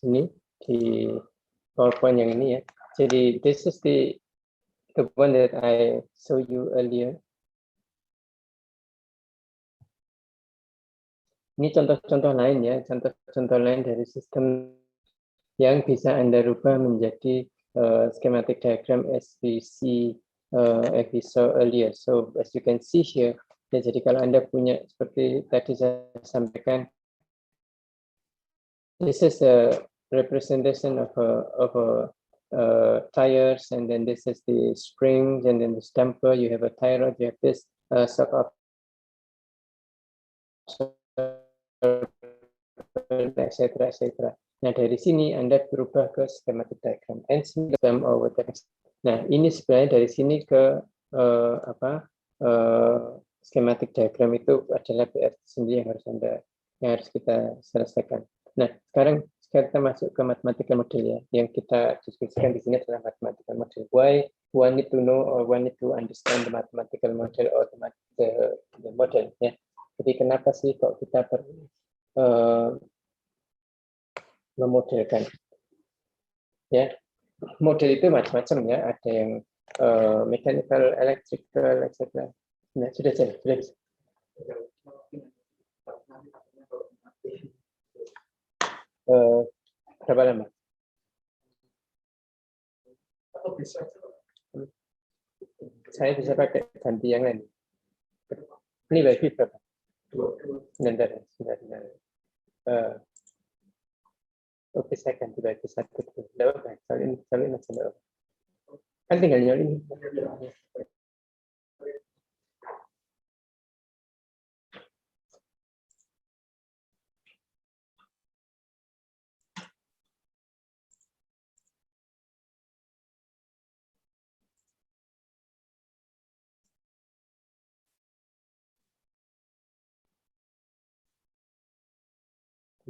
Ini di PowerPoint yang ini, ya. Jadi this is the one that I showed you earlier. Ini contoh-contoh lain, ya, contoh-contoh lain dari sistem yang bisa Anda rubah menjadi schematic diagram as we saw earlier. So as you can see here, ya, jadi kalau Anda punya seperti tadi saya sampaikan, this is a representation of tires, and then this is the springs, and then the stamper. You have a tie rod. You have this sort of etc. Nah, dari sini Anda berubah ke schematic diagram. Nah, ini sebenarnya dari sini ke schematic diagram itu adalah PR sendiri yang harus kita selesaikan. Nah, sekarang kita masuk ke mathematical model, ya. Yang kita diskusikan di sini adalah mathematical model. Why one need to know or one need to understand the mathematical model or the model, ya. Jadi kenapa sih kok kita perlu memodelkan, ya. Model itu macam-macam, ya. Ada yang mechanical, electrical, etc. Nah, sudah. Berapa lama? Saya bisa pakai ganti yang lain. Ini wifi berapa? Sebentar. Oke, saya ganti wifi satu. Tidak salin aja. Kan tinggal nyalin.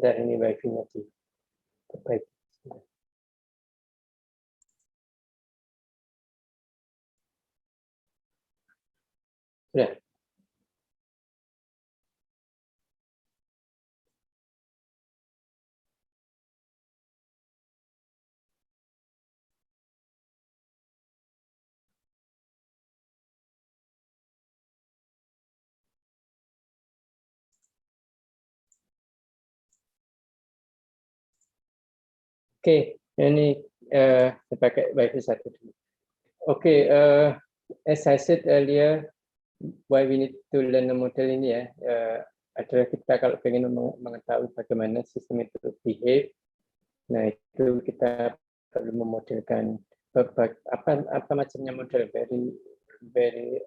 Dan ini wifi-nya diperbaiki. Sudah. Oke, ini saya pakai wifi satu dulu. Oke, as I said earlier, why we need to learn a model ini ya, adalah kita kalau pengen mengetahui bagaimana sistem itu behave, nah itu kita perlu memodelkan apa macamnya model, very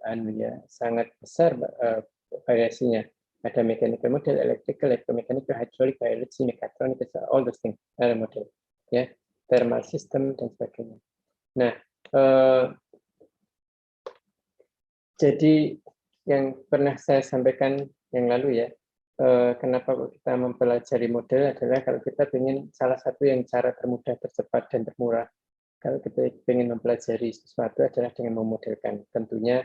sangat besar variasinya. Ada mechanical model, electrical, electromechanical, hydraulic, biology, mechatronics, all those things ada model, ya, thermal system dan sebagainya. Nah, jadi yang pernah saya sampaikan yang lalu ya, kenapa kita mempelajari model adalah kalau kita ingin salah satu yang cara termudah, tercepat, dan termurah kalau kita ingin mempelajari sesuatu adalah dengan memodelkan. Tentunya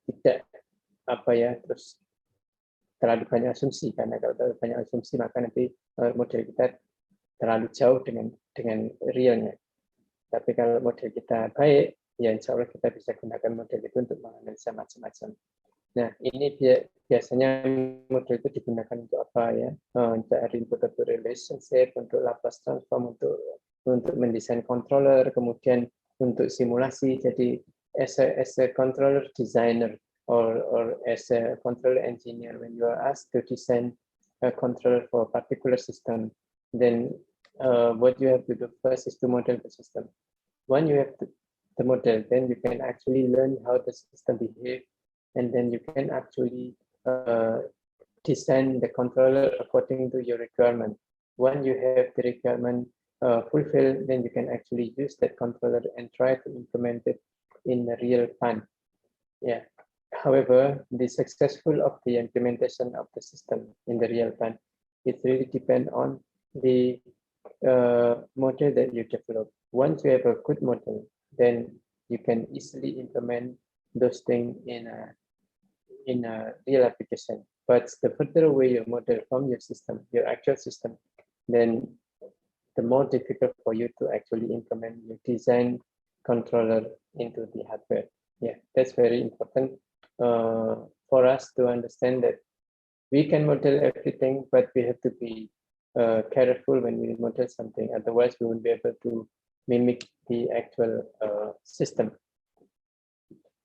tidak terus terlalu banyak asumsi, karena kalau terlalu banyak asumsi maka nanti model kita terlalu jauh dengan realnya. Tapi kalau model kita baik, ya insya Allah kita bisa gunakan model itu untuk menganalisa macam-macam. Nah, ini biasanya model itu digunakan untuk apa ya? Untuk input-output relationship, untuk Laplace transform, untuk mendesain controller, kemudian untuk simulasi. Jadi as a controller designer or as a controller engineer, when you are asked to design a controller for a particular system, then what you have to do first is to model the system. When you have the model, then you can actually learn how the system behaves, and then you can actually design the controller according to your requirement. When you have the requirement fulfilled, then you can actually use that controller and try to implement it in the real time. Yeah. However, the successful of the implementation of the system in the real time, it really depends on the model that you develop. Once you have a good model, then you can easily implement those things in a real application. But the further away your model from your system, your actual system, then the more difficult for you to actually implement your design controller into the hardware. Yeah, that's very important for us to understand that we can model everything, but we have to be careful when we model something. Otherwise, we won't be able to mimic the actual system.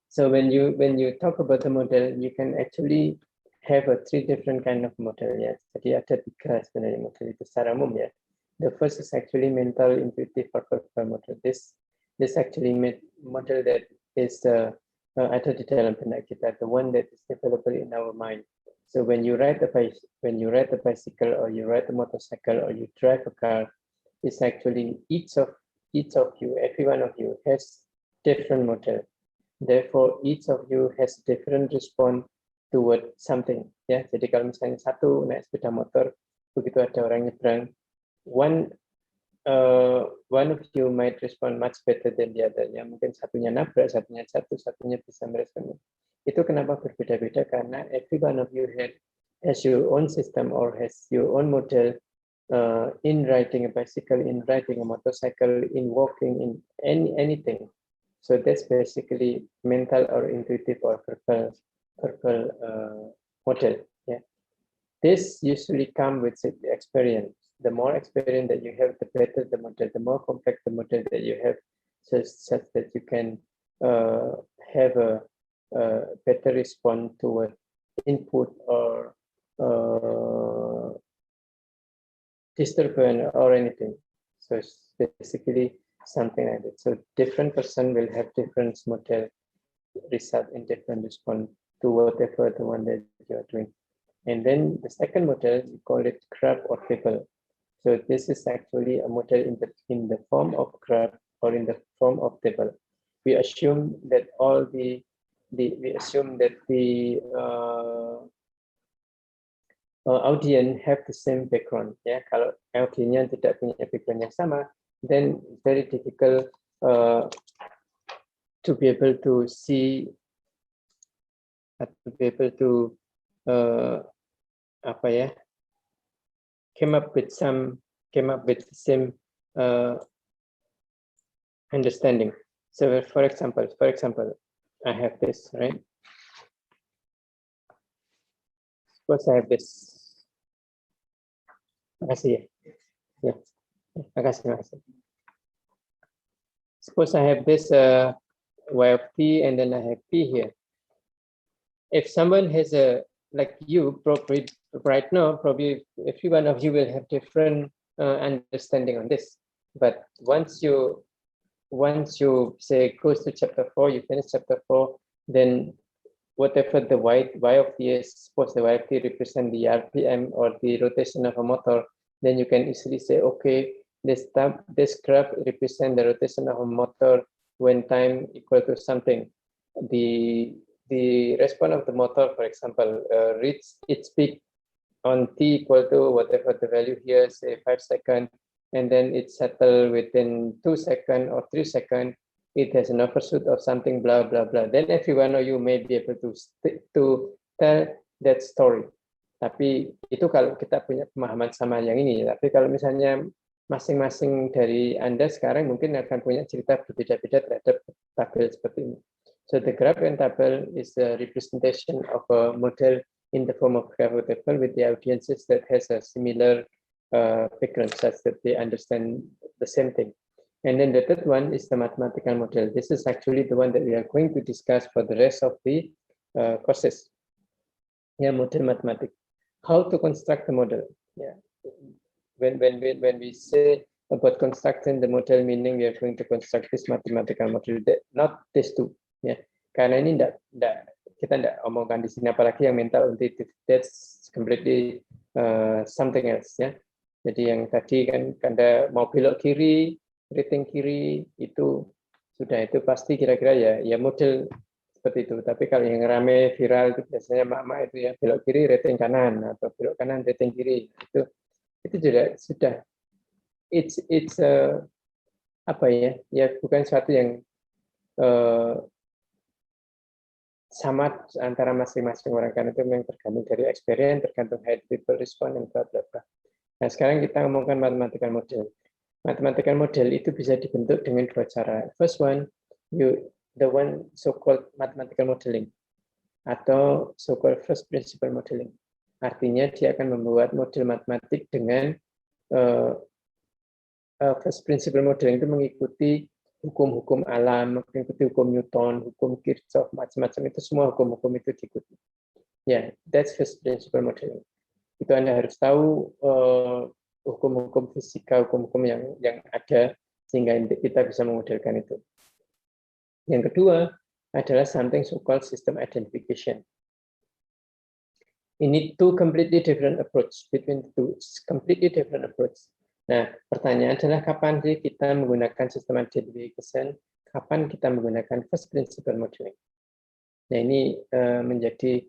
So when you talk about the model, you can actually have three different kind of model. Ya. Jadi ada tiga sebenarnya model itu secara umum ya. The first is actually mental, intuitive, or verbal model. This actually model that is ada di dalam benak kita, the one that is available in our mind. So when you ride a bicycle, or you ride a motorcycle, or you drive a car, it's actually each of you, every one of you has different model. Therefore, each of you has different response toward something. Ya, jadi kalau misalnya satu naik sepeda motor, begitu ada orang nyebrang, one of you might respond much better than the other. Ya, mungkin satunya nabrak, satunya jatuh, satunya bisa merespon. Itu kenapa berbeda-beda, karena every one of you has your own system or has your own model in riding a bicycle, in riding a motorcycle, in walking, in anything. So that's basically mental or intuitive or verbal model. this usually comes with the experience. The more experience that you have, the better the model, the more complex the model that you have, such that you can have a better response to an input or disturbance or anything. So it's basically something like that. So different person will have different model result in different response to whatever the one that you are doing. And then the second model, we call it graph or table. So this is actually a model in the form of graph or in the form of table. We assume that all the audience have the same background. Ya, kalau audiensnya tidak punya background yang sama, then very difficult to be able to see, to be able to came up with the same understanding. So for example, I have this, right? Suppose I have this. Makasih ya. Makasih. Suppose I have this y of t and then I have p here. If someone has a, like you, probably right now, probably every one of you will have different understanding on this. But once you say goes to chapter 4, you finish chapter 4, then whatever the y of t is, suppose the y of t represent the RPM or the rotation of a motor, then you can easily say, okay, this graph represent the rotation of a motor when time equal to something. The response of the motor, for example, reach its peak on t equal to whatever the value here, say 5 seconds, and then it settle within 2 seconds or 3 seconds. It has an overshoot of something, blah blah blah. Then every one of you may be able to tell that story. Tapi itu kalau kita punya pemahaman sama yang ini. Tapi kalau misalnya masing-masing dari Anda sekarang mungkin akan punya cerita berbeda-beda terhadap tabel seperti ini. So the graph and table is a representation of a model in the form of graph or table with the audiences that has a similar background, such that they understand the same thing. And then the third one is the mathematical model. This is actually the one that we are going to discuss for the rest of the courses. Yeah, model mathematics. How to construct the model? Yeah. When we say about constructing the model, meaning we are going to construct this mathematical model, not these two. Ya, karena ini kita tidak omongkan di sini, apalagi yang mental intuitive, that's completely something else ya. Jadi yang tadi kan Anda mau belok kiri, rating kiri itu sudah, itu pasti kira-kira ya model seperti itu. Tapi kalau yang rame viral itu biasanya mak-mak itu ya belok kiri rating kanan atau belok kanan rating kiri, itu juga sudah it's ya bukan sesuatu yang sama antara masing-masing orang, karena itu memang tergantung dari experience, tergantung how people respond dan bla bla bla. Nah, sekarang kita ngomongkan mathematical model. Mathematical model itu bisa dibentuk dengan dua cara. First one, the one so-called mathematical modeling atau so-called first principle modeling. Artinya dia akan membuat model matematik dengan first principle modeling itu mengikuti hukum-hukum alam, mengikuti hukum Newton, hukum Kirchhoff, macam-macam, itu semua hukum-hukum itu diikuti. Ya, that's first principle modeling. Itu Anda harus tahu hukum-hukum fisika, hukum-hukum yang ada sehingga kita bisa memodelkan itu. Yang kedua adalah something so-called system identification. Ini two completely different approach between the two, completely different approach. Nah, pertanyaan adalah kapan sih kita menggunakan sistem identification, kapan kita menggunakan first principle modeling. Nah, ini menjadi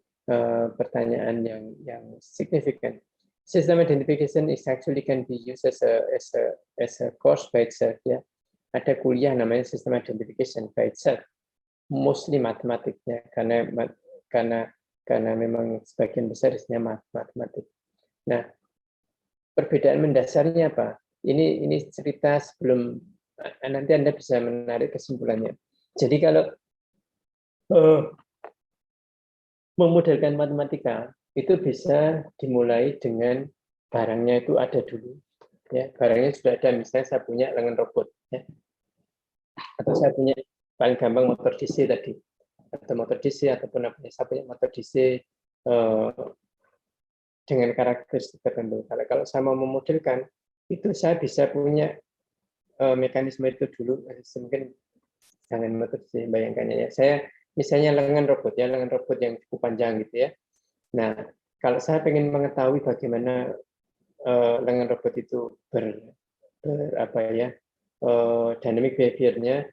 pertanyaan yang signifikan. System identification is actually can be used as a course by itself. Ya, ada kuliah namanya system identification by itself, mostly matematiknya, karena memang sebagian besar isinya matematik. Nah, perbedaan mendasarnya apa? Ini cerita sebelum nanti Anda bisa menarik kesimpulannya. Jadi kalau memodelkan matematika, itu bisa dimulai dengan barangnya itu ada dulu. Ya, barangnya sudah ada, misalnya saya punya lengan robot, ya. Atau saya punya paling gampang motor DC tadi, atau motor DC ataupun apa, saya punya motor DC dengan karakteristik tertentu. Kalau saya mau memodelkan, itu saya bisa punya mekanisme itu dulu. Mungkin jangan motor DC, bayangkannya ya. Saya misalnya lengan robot yang cukup panjang gitu ya. Nah, kalau saya ingin mengetahui bagaimana lengan robot itu dynamic behavior-nya,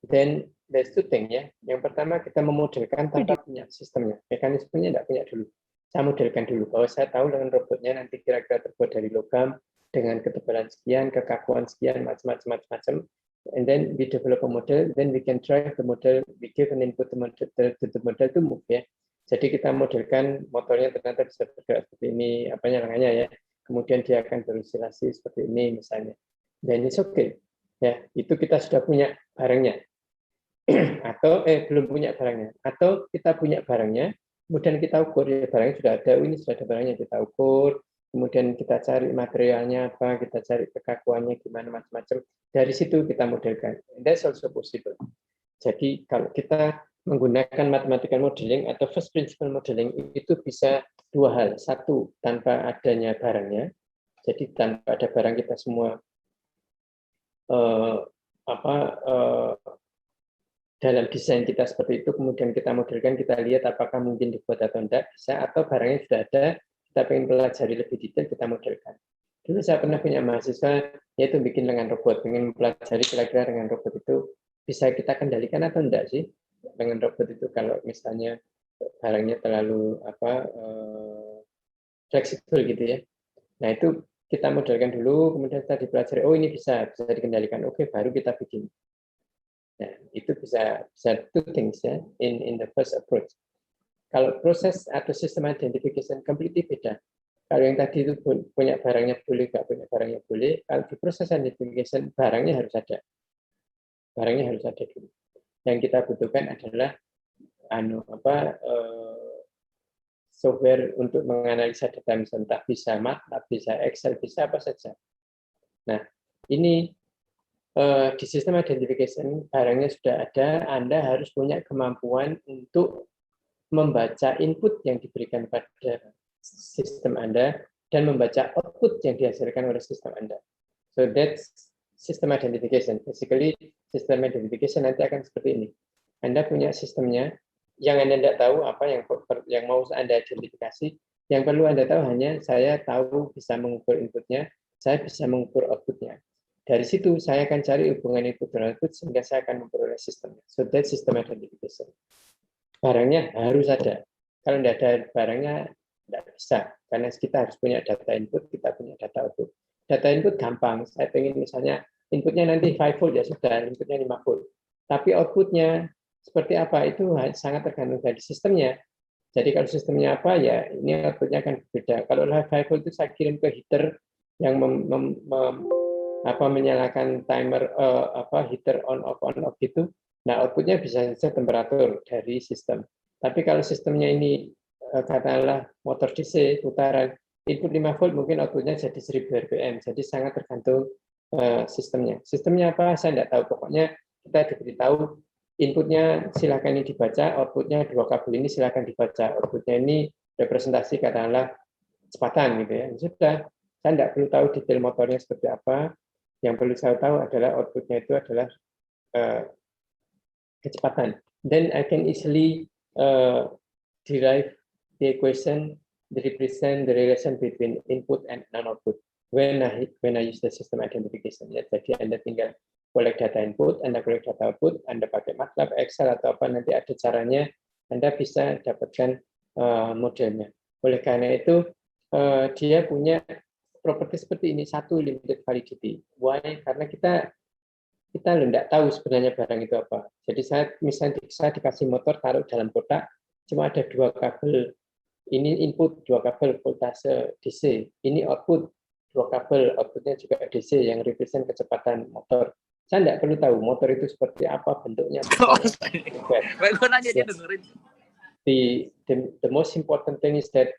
then there's two things ya. Yang pertama kita memodelkan tanpa punya sistemnya, mekanismenya tidak punya dulu. Saya modelkan dulu bahwa saya tahu lengan robotnya nanti kira-kira terbuat dari logam dengan ketebalan sekian, kekakuan sekian, macam-macam. And then we develop a model, then we can drive the model, we give an input to the model to move ya. Jadi kita modelkan motornya ternyata bisa bergerak seperti ini, apanya lengannya ya. Kemudian dia akan beroscilasi seperti ini misalnya. Dan it's okay. Ya, itu kita sudah punya barangnya. Atau belum punya barangnya. Atau kita punya barangnya, kemudian kita ukur ya, barangnya sudah ada, ini sudah ada barangnya, kita ukur, kemudian kita cari materialnya apa, kita cari kekakuannya gimana, macam-macam. Dari situ kita modelkan. That's also possible. Jadi kalau kita menggunakan mathematical modeling atau first principle modeling itu bisa dua hal. Satu, tanpa adanya barangnya. Jadi tanpa ada barang kita semua dalam desain kita seperti itu, kemudian kita modelkan, kita lihat apakah mungkin dibuat atau tidak, bisa, atau barangnya sudah ada, kita ingin pelajari lebih detail, kita modelkan. Dulu saya pernah punya mahasiswa, yaitu bikin lengan robot, ingin mempelajari kira-kira lengan robot itu bisa kita kendalikan atau enggak sih, lengan robot itu kalau misalnya barangnya terlalu fleksibel gitu ya. Nah itu kita modelkan dulu, kemudian kita dipelajari, oh ini bisa dikendalikan, oke, baru kita bikin. Nah, itu bisa two things ya in the first approach. Kalau proses atau sistem identification completely beda. Kalau yang tadi itu punya barangnya boleh, nggak punya barangnya boleh. Kalau di proses identification barangnya harus ada. Barangnya harus ada dulu. Yang kita butuhkan adalah software untuk menganalisa data, misalnya entah bisa MATLAB, bisa Excel, bisa apa saja. Nah, ini di sistem identification barangnya sudah ada, Anda harus punya kemampuan untuk membaca input yang diberikan pada sistem Anda dan membaca output yang dihasilkan oleh sistem Anda. So that's system identification. Basically, system identification nanti akan seperti ini. Anda punya sistemnya, yang Anda tidak tahu apa yang mau Anda identifikasi. Yang perlu Anda tahu hanya saya tahu bisa mengukur inputnya, saya bisa mengukur outputnya. Dari situ saya akan cari hubungan input dan output sehingga saya akan memperoleh sistemnya. So that's system identification. Barangnya harus ada. Kalau tidak ada barangnya, tidak bisa. Karena kita harus punya data input, kita punya data output. Data input gampang. Saya ingin misalnya inputnya nanti 5 volt ya sudah, inputnya 5 volt. Tapi outputnya seperti apa itu sangat tergantung dari sistemnya. Jadi kalau sistemnya apa ya ini outputnya akan berbeda. Kalau 5 volt itu saya kirim ke heater yang menyalakan timer heater on off gitu. Nah, outputnya bisa saja temperatur dari sistem. Tapi kalau sistemnya ini katakanlah motor DC putaran input 5 volt mungkin outputnya jadi 1000 rpm. Jadi sangat tergantung sistemnya. Sistemnya apa? Saya tidak tahu. Pokoknya kita diberitahu inputnya silakan ini dibaca, outputnya 2 kabel ini silakan dibaca. Outputnya ini representasi katakanlah kecepatan gitu ya. Sudah, saya tidak perlu tahu detail motornya seperti apa. Yang perlu saya tahu adalah outputnya itu adalah kecepatan. Then I can easily derive the equation that represent the relation between input and non-output when I use the system identification. Ya, jadi Anda tinggal collect data input, Anda collect data output, Anda pakai MATLAB, Excel atau apa nanti ada caranya, Anda bisa dapatkan modelnya. Oleh karena itu dia punya properti seperti ini, satu limited validity. Why? Karena kita tidak tahu sebenarnya barang itu apa. Jadi misalnya saya dikasih motor taruh dalam kotak, cuma ada 2 kabel. Ini input 2 kabel voltase DC. Ini output 2 kabel, outputnya juga DC yang represent kecepatan motor. Saya tidak perlu tahu motor itu seperti apa bentuknya. The most important thing is that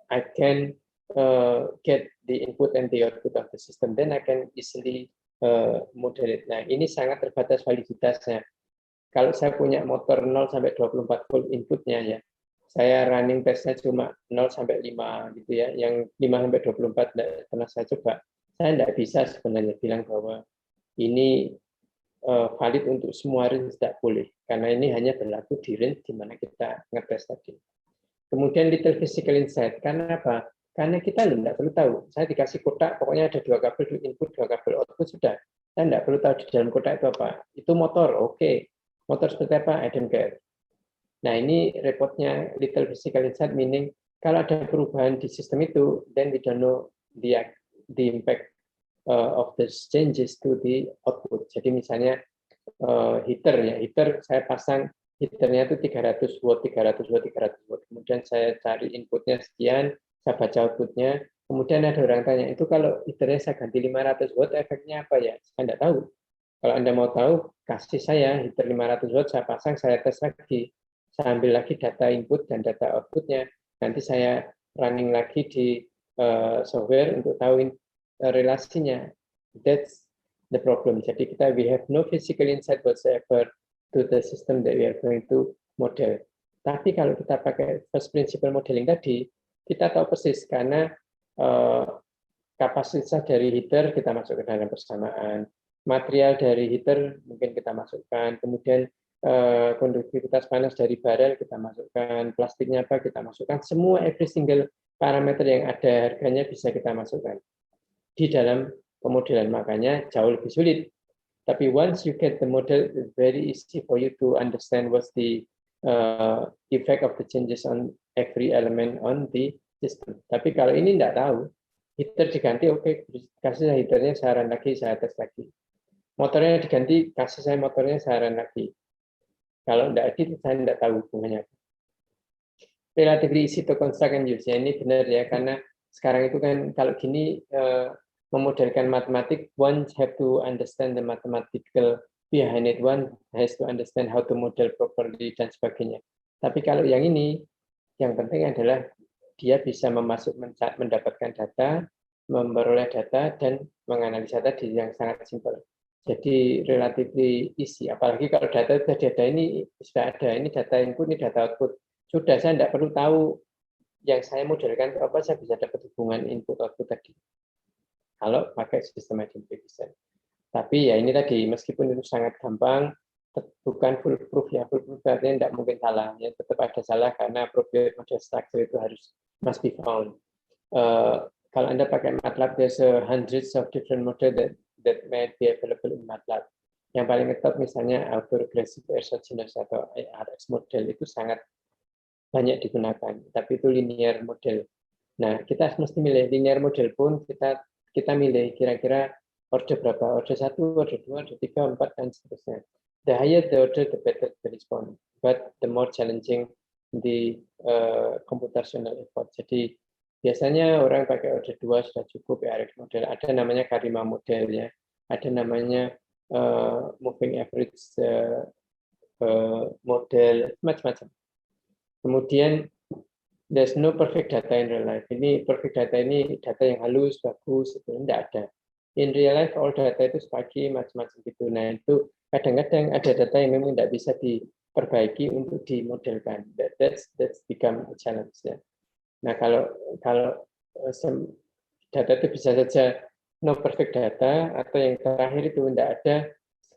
I can get the input and the output of the system, then I can easily model it. Nah, ini sangat terbatas validitasnya. Kalau saya punya motor 0 sampai 24 volt inputnya ya, saya running testnya cuma 0 sampai 5 gitu ya, yang 5 sampai 24 tidak pernah saya coba. Saya tidak bisa sebenarnya bilang bahwa ini valid untuk semua range, tidak boleh, karena ini hanya berlaku di range di mana kita ngetes tadi. Kemudian little physical insight, karena apa? Karena kita tidak perlu tahu. Saya dikasih kotak, pokoknya ada 2 kabel input, 2 kabel output, sudah. Saya tidak perlu tahu di dalam kotak itu apa. Itu motor, oke. Motor seperti apa? I don't care. Nah, ini repotnya little physical insight, meaning kalau ada perubahan di sistem itu, then we don't know the impact of the changes to the output. Jadi misalnya heater ya, heater saya pasang heaternya itu 300 watt, 300 watt, 300 watt. Kemudian saya cari inputnya sekian, saya baca outputnya. Kemudian ada orang tanya, itu kalau heaternya saya ganti 500 watt, efeknya apa ya? Saya tidak tahu. Kalau Anda mau tahu, kasih saya heater 500 watt, saya pasang, saya tes lagi. Saya ambil lagi data input dan data outputnya. Nanti saya running lagi di software untuk tahu relasinya. That's the problem. Jadi we have no physical insight whatsoever to the system that we are going to model. Tapi kalau kita pakai first principle modeling tadi, kita tahu persis karena kapasitas dari heater kita masuk ke dalam persamaan, material dari heater mungkin kita masukkan, kemudian konduktivitas panas dari barel kita masukkan, plastiknya apa kita masukkan, semua every single parameter yang ada harganya bisa kita masukkan di dalam pemodelan, makanya jauh lebih sulit. Tapi once you get the model, it's very easy for you to understand what's the effect of the changes on every element on the system. Tapi kalau ini tidak tahu, heater diganti, oke, kasih saya heaternya, saya run lagi, saya tes lagi. Motornya diganti, kasih saya motornya, saya run lagi. Kalau tidak edit, saya tidak tahu hubungannya. Relatively easy to construct and use. Ya, ini benar ya, karena sekarang itu kan kalau gini memodelkan matematik, one have to understand the mathematical behind it, one has to understand how to model properly dan sebagainya. Tapi kalau yang ini, yang penting adalah dia bisa mendapatkan data, memperoleh data, dan menganalisa tadi yang sangat simpel. Jadi relatively easy. Apalagi kalau data ini sudah ada, ini data input, ini data output. Sudah, saya tidak perlu tahu yang saya modelkan itu apa, saya bisa dapat hubungan input output tadi. Kalau pakai sistem identity design. Tapi ya ini tadi, meskipun itu sangat gampang, bukan full proof ya, full proof artinya tidak mungkin salah, ya tetap ada salah karena appropriate model structure itu must be found. Kalau Anda pakai MATLAB, there's hundreds of different model that might be available in MATLAB. Yang paling top misalnya autoregressive exogenous atau ARX model itu sangat banyak digunakan, tapi itu linear model. Nah, kita mesti milih linear model pun kita milih kira-kira order berapa, order 1, order 2, order 3, 4, dan seterusnya. The higher the order, the better the response, but the more challenging the computational effort. Jadi biasanya orang pakai order 2 sudah cukup ARX model. Ada namanya Karima model ya, ada namanya moving average model, macam-macam. Kemudian there's no perfect data in real life. Ini perfect data ini data yang halus, bagus, itu tidak ada. In real life, all data itu spaghetti, macam-macam gitu. Nah, itu kadang-kadang ada data yang memang tidak bisa diperbaiki untuk dimodelkan. That's become a challenge. Ya. Nah, kalau data itu bisa saja no perfect data, atau yang terakhir itu tidak ada,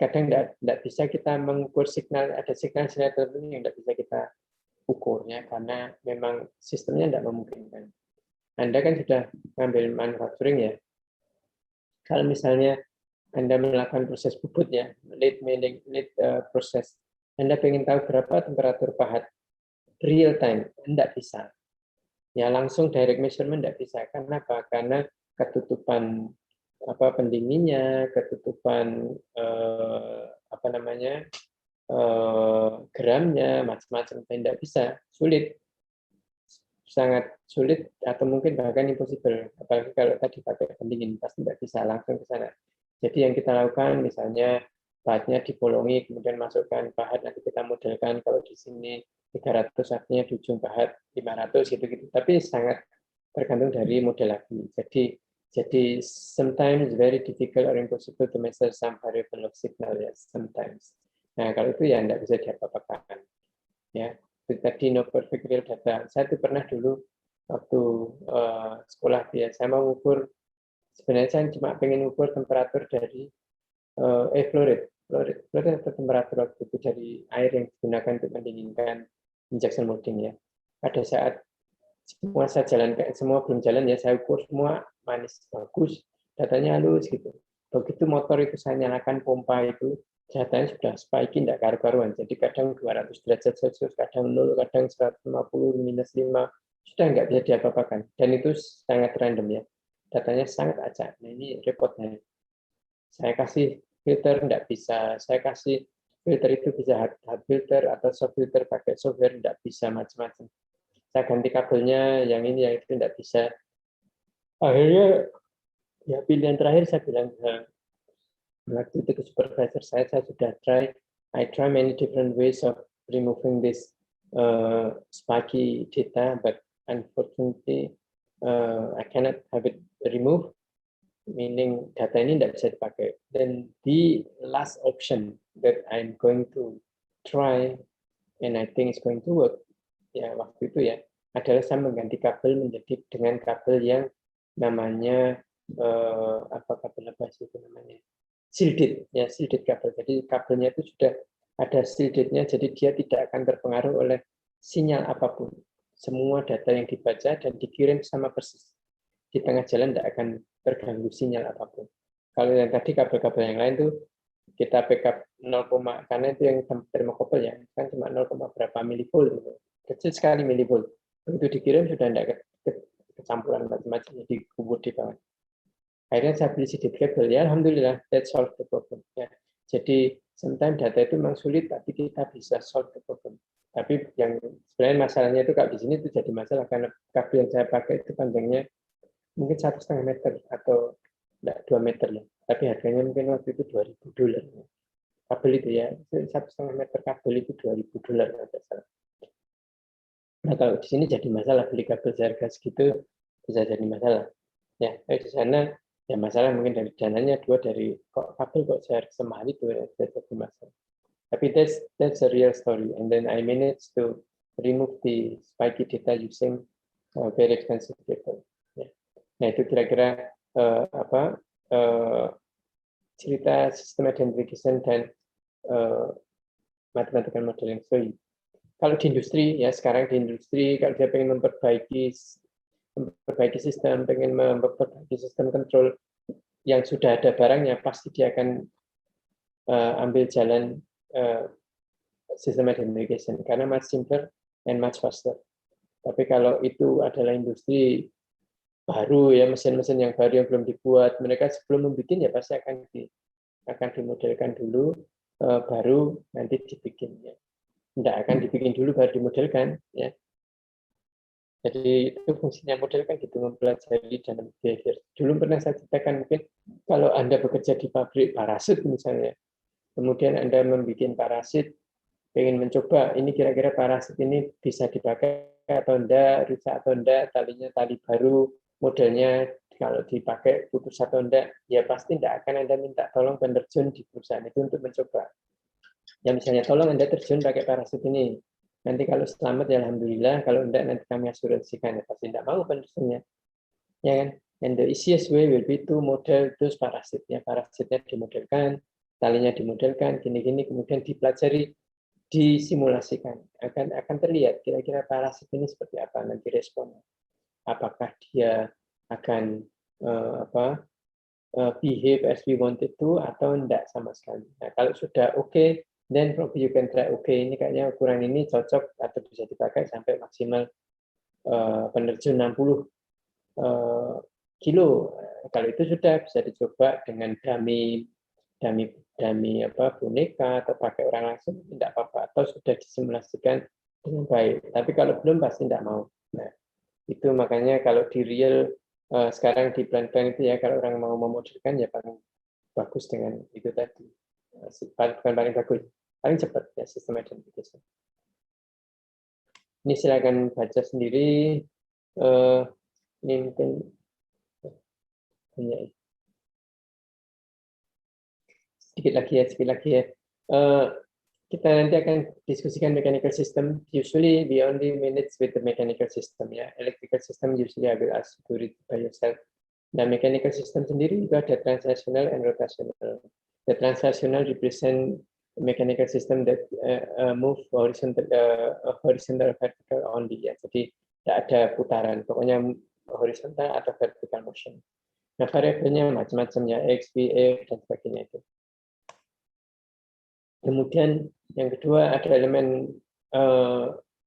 kadang tidak bisa kita mengukur signal, ada signal tertentu yang tidak bisa kita ukurnya karena memang sistemnya tidak memungkinkan. Anda kan sudah ngambil manufacturing ya. Kalau misalnya Anda melakukan proses bubut ya, lead proses, Anda ingin tahu berapa temperatur pahat real time, tidak bisa. Ya langsung direct measurement tidak bisa. Karena apa? Karena ketutupan pendinginnya, ketutupan gramnya, macam-macam, tidak bisa, sulit, sangat sulit, atau mungkin bahkan impossible. Apalagi kalau tadi pakai pendingin, pasti tidak bisa langsung ke sana. Jadi yang kita lakukan, misalnya pahatnya dipolongi, kemudian masukkan pahat, nanti kita modelkan kalau di sini 300, artinya di ujung pahat 500, gitu-gitu. Tapi sangat tergantung dari model lagi. Jadi sometimes very difficult or impossible to measure some variable of signal ya, sometimes. Nah, kalau itu ya tidak bisa diapa-apakan. Ya, tadi no perfect real data. Saya tuh pernah dulu waktu sekolah ya, saya mau ukur, sebenarnya saya cuma pengen ukur temperatur dari fluorid atau temperatur waktu itu dari air yang digunakan untuk mendinginkan injection molding ya. Pada saat semua belum jalan ya, saya ukur semua manis bagus, datanya halus gitu. Begitu motor itu saya nyalakan pompa itu, datanya sudah spiky, tidak karu-karuan. Jadi kadang 200 derajat Celcius, kadang 0, kadang 150, minus 5, sudah nggak bisa diapa-apakan. Dan itu sangat random ya. Datanya sangat acak. Nah, ini repotnya. Saya kasih filter, tidak bisa. Saya kasih filter itu bisa hard filter atau soft filter pakai software, tidak bisa, macam-macam. Saya ganti kabelnya, yang ini, yang itu tidak bisa. Akhirnya, ya pilihan terakhir saya bilang, waktu itu ke supervisor saya sudah I try many different ways of removing this spiky data, but unfortunately, I cannot have it removed, meaning data ini tidak bisa dipakai. Then the last option that I'm going to try, and I think it's going to work, ya waktu itu ya, adalah saya mengganti kabel menjadi dengan kabel yang namanya kabel apa sih itu namanya, shielded ya, shielded kabel. Jadi kabelnya itu sudah ada shieldednya, jadi dia tidak akan terpengaruh oleh sinyal apapun. Semua data yang dibaca dan dikirim sama persis. Di tengah jalan tidak akan terganggu sinyal apapun. Kalau yang tadi kabel-kabel yang lain tuh kita backup 0, karena itu yang termokopel ya, kan cuma 0, berapa milivolt gitu. Kecil sekali milivolt. Begitu dikirim sudah tidak kecampuran macam-macam, dikubur di bawah. Akhirnya saya beli shielded cable ya, alhamdulillah that solve the problem ya. Jadi sometimes data itu memang sulit, tapi kita bisa solve the problem. Tapi yang sebenarnya masalahnya itu kalau di sini itu jadi masalah karena kabel yang saya pakai itu panjangnya mungkin 1,5 meter atau enggak 2 meter ya. Tapi harganya mungkin waktu itu $2.000. Kabel itu ya, 1,5 meter kabel itu $2.000 kalau tidak salah. Nah kalau di sini jadi masalah, beli kabel seharga segitu bisa jadi masalah. Ya, di sana ya masalah mungkin dari dananya, dua dari kok kabel kok seharga semahal itu ya, jadi masalah. Tapi that's a real story. And then I managed to remove the spiky data using very expensive cable. Ya. Nah itu kira-kira cerita sistem identification dan mathematical modeling. So, kalau di industri ya, sekarang di industri kalau dia pengen memperbaiki sistem, pengen memperbaiki sistem kontrol yang sudah ada barangnya, pasti dia akan ambil jalan sistem identification karena much simpler and much faster. Tapi kalau itu adalah industri baru ya, mesin-mesin yang baru yang belum dibuat, mereka sebelum membuat ya pasti akan dimodelkan dulu, baru nanti dibikin ya. Tidak akan dibikin dulu baru dimodelkan ya. Jadi itu fungsinya model kan gitu, mempelajari dalam behavior. Dulu pernah saya ceritakan, mungkin kalau Anda bekerja di pabrik parasit misalnya, kemudian Anda membuat parasit, pengen mencoba ini kira-kira parasit ini bisa dipakai atau enggak, rusak atau enggak, talinya tali baru, modelnya kalau dipakai putus atau enggak, ya pasti enggak akan Anda minta tolong penerjun di perusahaan itu untuk mencoba. Ya misalnya tolong Anda terjun pakai parasit ini. Nanti kalau selamat ya alhamdulillah, kalau enggak nanti kami asuransikan, ya pasti enggak mau penerjunnya. Ya kan? And the easiest way will be to model those parasitnya. Parasitnya dimodelkan, talinya dimodelkan, gini-gini, kemudian dipelajari, disimulasikan. Akan terlihat kira-kira parasit ini seperti apa nanti responnya. Apakah dia akan behave as we wanted to atau enggak sama sekali. Nah, kalau sudah oke, then probably you can try, oke, ini kayaknya ukuran ini cocok atau bisa dipakai sampai maksimal penerjun 60 kilo. Kalau itu sudah bisa dicoba dengan dummy boneka atau pakai orang langsung, tidak apa-apa, atau sudah disimulasikan dengan baik. Tapi kalau belum pasti tidak mau. Nah, itu makanya kalau di real sekarang di plan-plan itu ya, kalau orang mau memodelkan ya paling bagus dengan itu tadi. Bukan paling bagus, paling cepat ya sistem identification. Ini silakan baca sendiri. Ini mungkin punya sedikit lagi ya. Kita nanti akan diskusikan mechanical system. Usually we only manage with the mechanical system ya. Electrical system usually I will ask to read by yourself. Nah, mechanical system sendiri juga ada translational and rotational. The translational represent mechanical system that move horizontal vertical only ya. Jadi tidak ada putaran, pokoknya horizontal atau vertical motion. Nah, variabelnya macam-macam ya, X, Y, dan sebagainya itu. Kemudian yang kedua ada elemen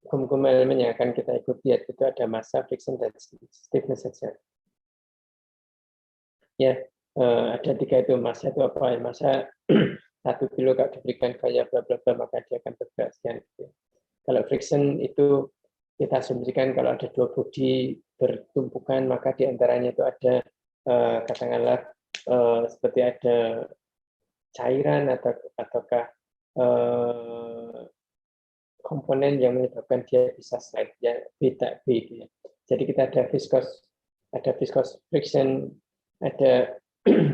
hukum elemen yang akan kita ikuti, yaitu ada massa, friction, dan stiffness saja. Ya, ada tiga itu. Massa itu apa? Massa 1 kilo kalau diberikan gaya bla bla bla maka dia akan bergerak sekian. Kalau friction itu kita asumsikan kalau ada dua bodi bertumpukan maka di antaranya itu ada katakanlah seperti ada cairan ataukah komponen yang menyebabkan dia bisa slide ya, beta B itu ya. Jadi kita ada viscous friction, ada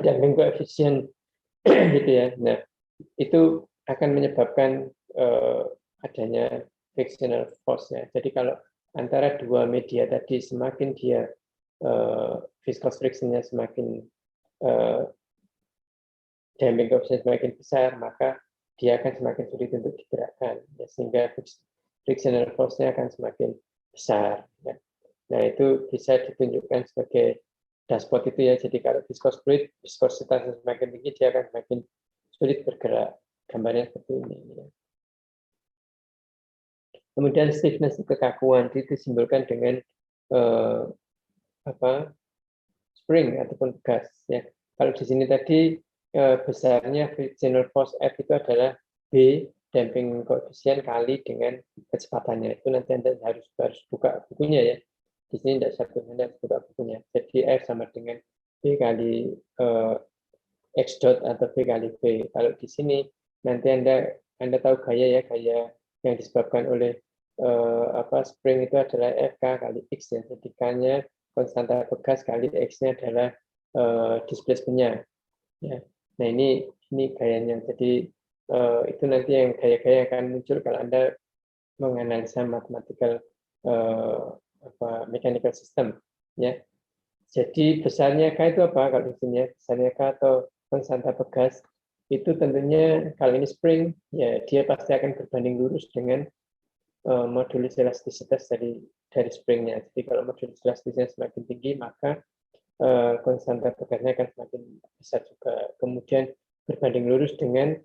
damping coefficient gitu ya. Nah, itu akan menyebabkan adanya frictional force ya. Jadi kalau antara dua media tadi semakin dia viscous friction-nya semakin damping coefficient semakin besar, maka dia akan semakin sulit untuk digerakkan, ya, sehingga frictional force-nya akan semakin besar. Ya. Nah, itu bisa ditunjukkan sebagai dashboard itu ya. Jadi kalau viscous fluid, viskositasnya semakin tinggi, dia akan semakin sulit bergerak. Gambarnya seperti ini. Ya. Kemudian stiffness, kekakuan, itu disimbolkan dengan spring ataupun gas. Ya. Kalau di sini tadi besarnya frictional force F itu adalah B damping koefisien kali dengan kecepatannya. Itu nanti Anda harus buka bukunya ya. Di sini tidak satu, Anda harus buka bukunya. Jadi F sama dengan B kali X dot atau B kali B. Kalau di sini nanti Anda tahu gaya yang disebabkan oleh spring itu adalah FK kali X ya. Jadi K-nya konstanta bekas kali X-nya adalah displacement-nya. Ya. Nah, ini gayanya. Jadi itu nanti yang gaya-gaya akan muncul kalau Anda menganalisa mathematical mechanical system. Ya. Jadi besarnya K itu apa? Kalau di sini ya, besarnya K atau konstanta bekas itu tentunya kalau ini spring, ya dia pasti akan berbanding lurus dengan modulus elastisitas dari springnya. Jadi kalau modulus elastisitasnya semakin tinggi, maka konstanta bekasnya akan semakin besar juga. Kemudian berbanding lurus dengan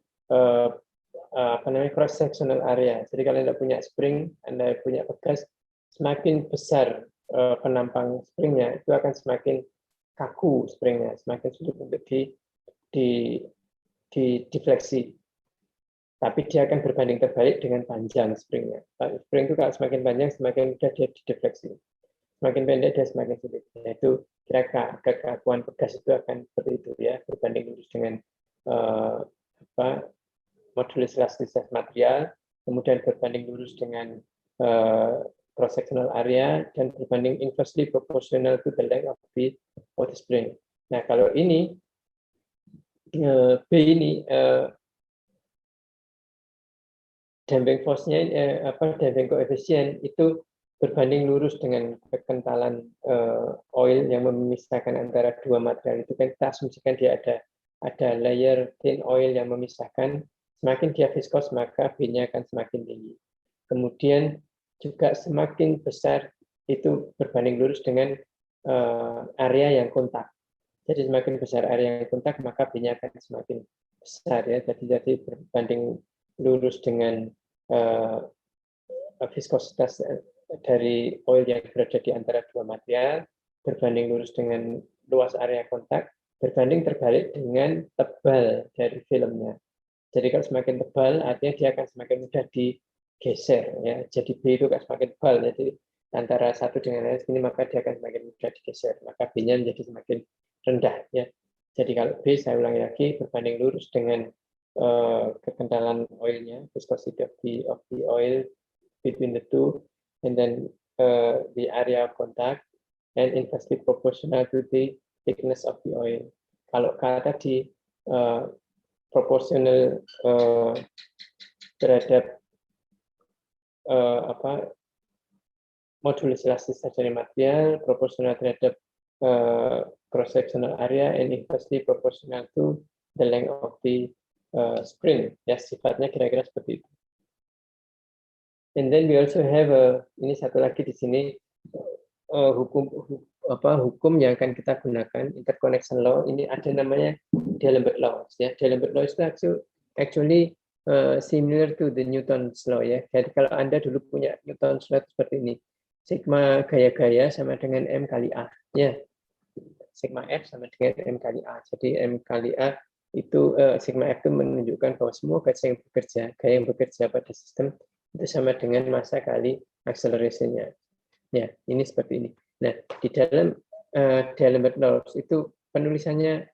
cross sectional area. Jadi kalau Anda punya spring, Anda punya bekas, semakin besar penampang springnya, itu akan semakin kaku springnya, semakin sulit untuk didefleksi. Tapi dia akan berbanding terbalik dengan panjang springnya. Spring itu kalau semakin panjang, semakin mudah dia didefleksi. Semakin pendek dia semakin sulit. Yaitu kira-kira kekakuan bekas itu akan seperti itu ya, berbanding lurus dengan modulus elastisitas material, kemudian berbanding lurus dengan cross sectional area dan berbanding inversely proportional to the length of the spring. Nah, kalau ini B ini damping force-nya damping coefficient itu berbanding lurus dengan kekentalan oil yang memisahkan antara dua material itu kan kita asumsikan dia ada layer thin oil yang memisahkan. Semakin dia viskos maka B-nya akan semakin tinggi. Kemudian juga semakin besar itu berbanding lurus dengan area yang kontak. Jadi semakin besar area yang kontak maka B-nya akan semakin besar ya. Jadi berbanding lurus dengan viskositas dari oil yang berada di antara dua material, berbanding lurus dengan luas area kontak, berbanding terbalik dengan tebal dari filmnya. Jadi kalau semakin tebal, artinya dia akan semakin mudah digeser. Ya. Jadi B itu akan semakin tebal, jadi antara satu dengan lain ini maka dia akan semakin mudah digeser. Maka B-nya menjadi semakin rendah. Ya. Jadi kalau B, saya ulangi lagi, berbanding lurus dengan kekentalan oilnya, viscosity of the oil between the two, and then the area of contact, and inversely proportional to the thickness of the oil. Kalau K tadi proporsional terhadap modulus elastis dari material, proporsional terhadap cross sectional area, and inversely proportional to the length of the spring. Ya, sifatnya kira-kira seperti itu. And then we also have ini satu lagi di sini hukum yang akan kita gunakan, interconnection law. Ini ada namanya D'Alembert law. Ya, D'Alembert law itu actually similar to the Newton's law, ya. Jadi kalau Anda dulu punya Newton's law seperti ini, sigma gaya-gaya sama dengan M kali A, ya. Sigma F sama dengan M kali A. Jadi M kali A itu sigma F itu menunjukkan bahwa semua gaya yang bekerja pada sistem itu sama dengan massa kali acceleration-nya. Ya, ini seperti ini. Nah, di dalam D'Alembert laws itu penulisannya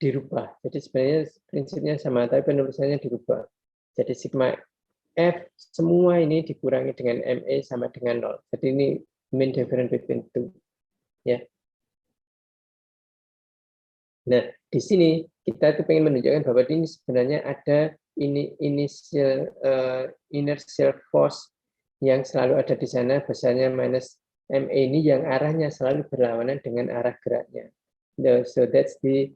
dirubah. Jadi sebenarnya prinsipnya sama, tapi penulisannya dirubah. Jadi sigma F semua ini dikurangi dengan MA sama dengan 0. Jadi ini mean difference between two. Ya. Nah, di sini kita tuh pengen menunjukkan bahwa ini sebenarnya ada inertial force yang selalu ada di sana, besarnya minus MA ini yang arahnya selalu berlawanan dengan arah geraknya. So that's the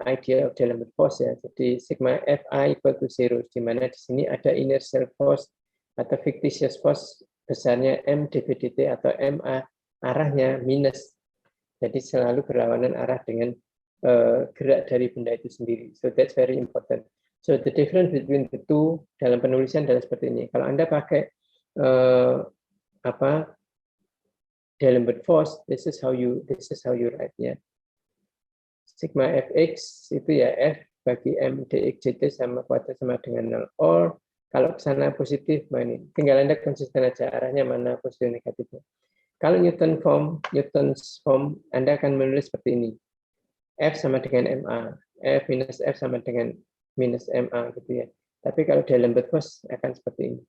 idea of D'Alembert force, ya. Jadi sigma Fi equal to 0, di mana di sini ada inertial force atau fictitious force besarnya M dV/dt atau MA arahnya minus. Jadi selalu berlawanan arah dengan gerak dari benda itu sendiri. So that's very important. So the difference between the two dalam penulisan adalah seperti ini. Kalau Anda pakai D'Alembert force, this is how you write, ya. Sigma Fx itu ya F bagi M dx dt sama kuadrat sama dengan 0. Or kalau ke sana positif, ini tinggal Anda konsisten aja arahnya mana positif negatifnya. Kalau Newton's form, Anda akan menulis seperti ini. F sama dengan MA, F minus F sama dengan minus MA gitu, ya. Tapi kalau D'Alembert force akan seperti ini.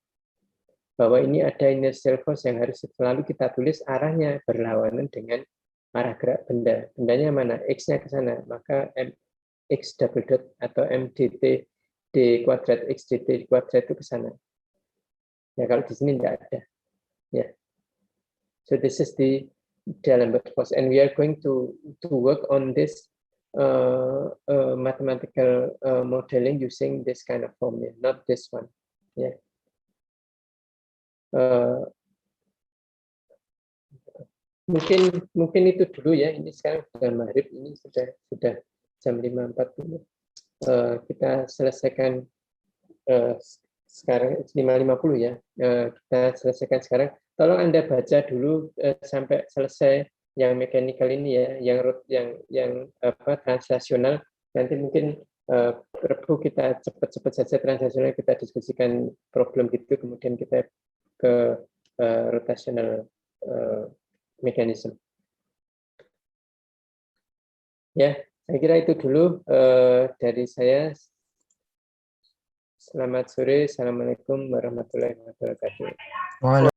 Bahwa ini ada inertial force yang harus selalu kita tulis arahnya berlawanan dengan arah gerak benda. Bendanya mana? X-nya ke sana. Maka X double dot atau M dt d kuadrat X dt kuadrat itu ke sana. Ya, kalau di sini tidak ada. Ya. So this is the D'Alembert force, and we are going to work on this mathematical modeling using this kind of formula, not this one. Yeah. Mungkin itu dulu, ya. Ini sekarang sudah maghrib, ini sudah jam 5.40. Kita selesaikan sekarang 5.50, ya. Kita selesaikan sekarang. Tolong Anda baca dulu sampai selesai yang mechanical ini, ya, yang translasional. Nanti mungkin Rebu kita cepat-cepat saja translasional, kita diskusikan problem gitu, kemudian kita ke rotational mechanism. Ya, saya kira itu dulu dari saya. Selamat sore, assalamualaikum warahmatullahi wabarakatuh.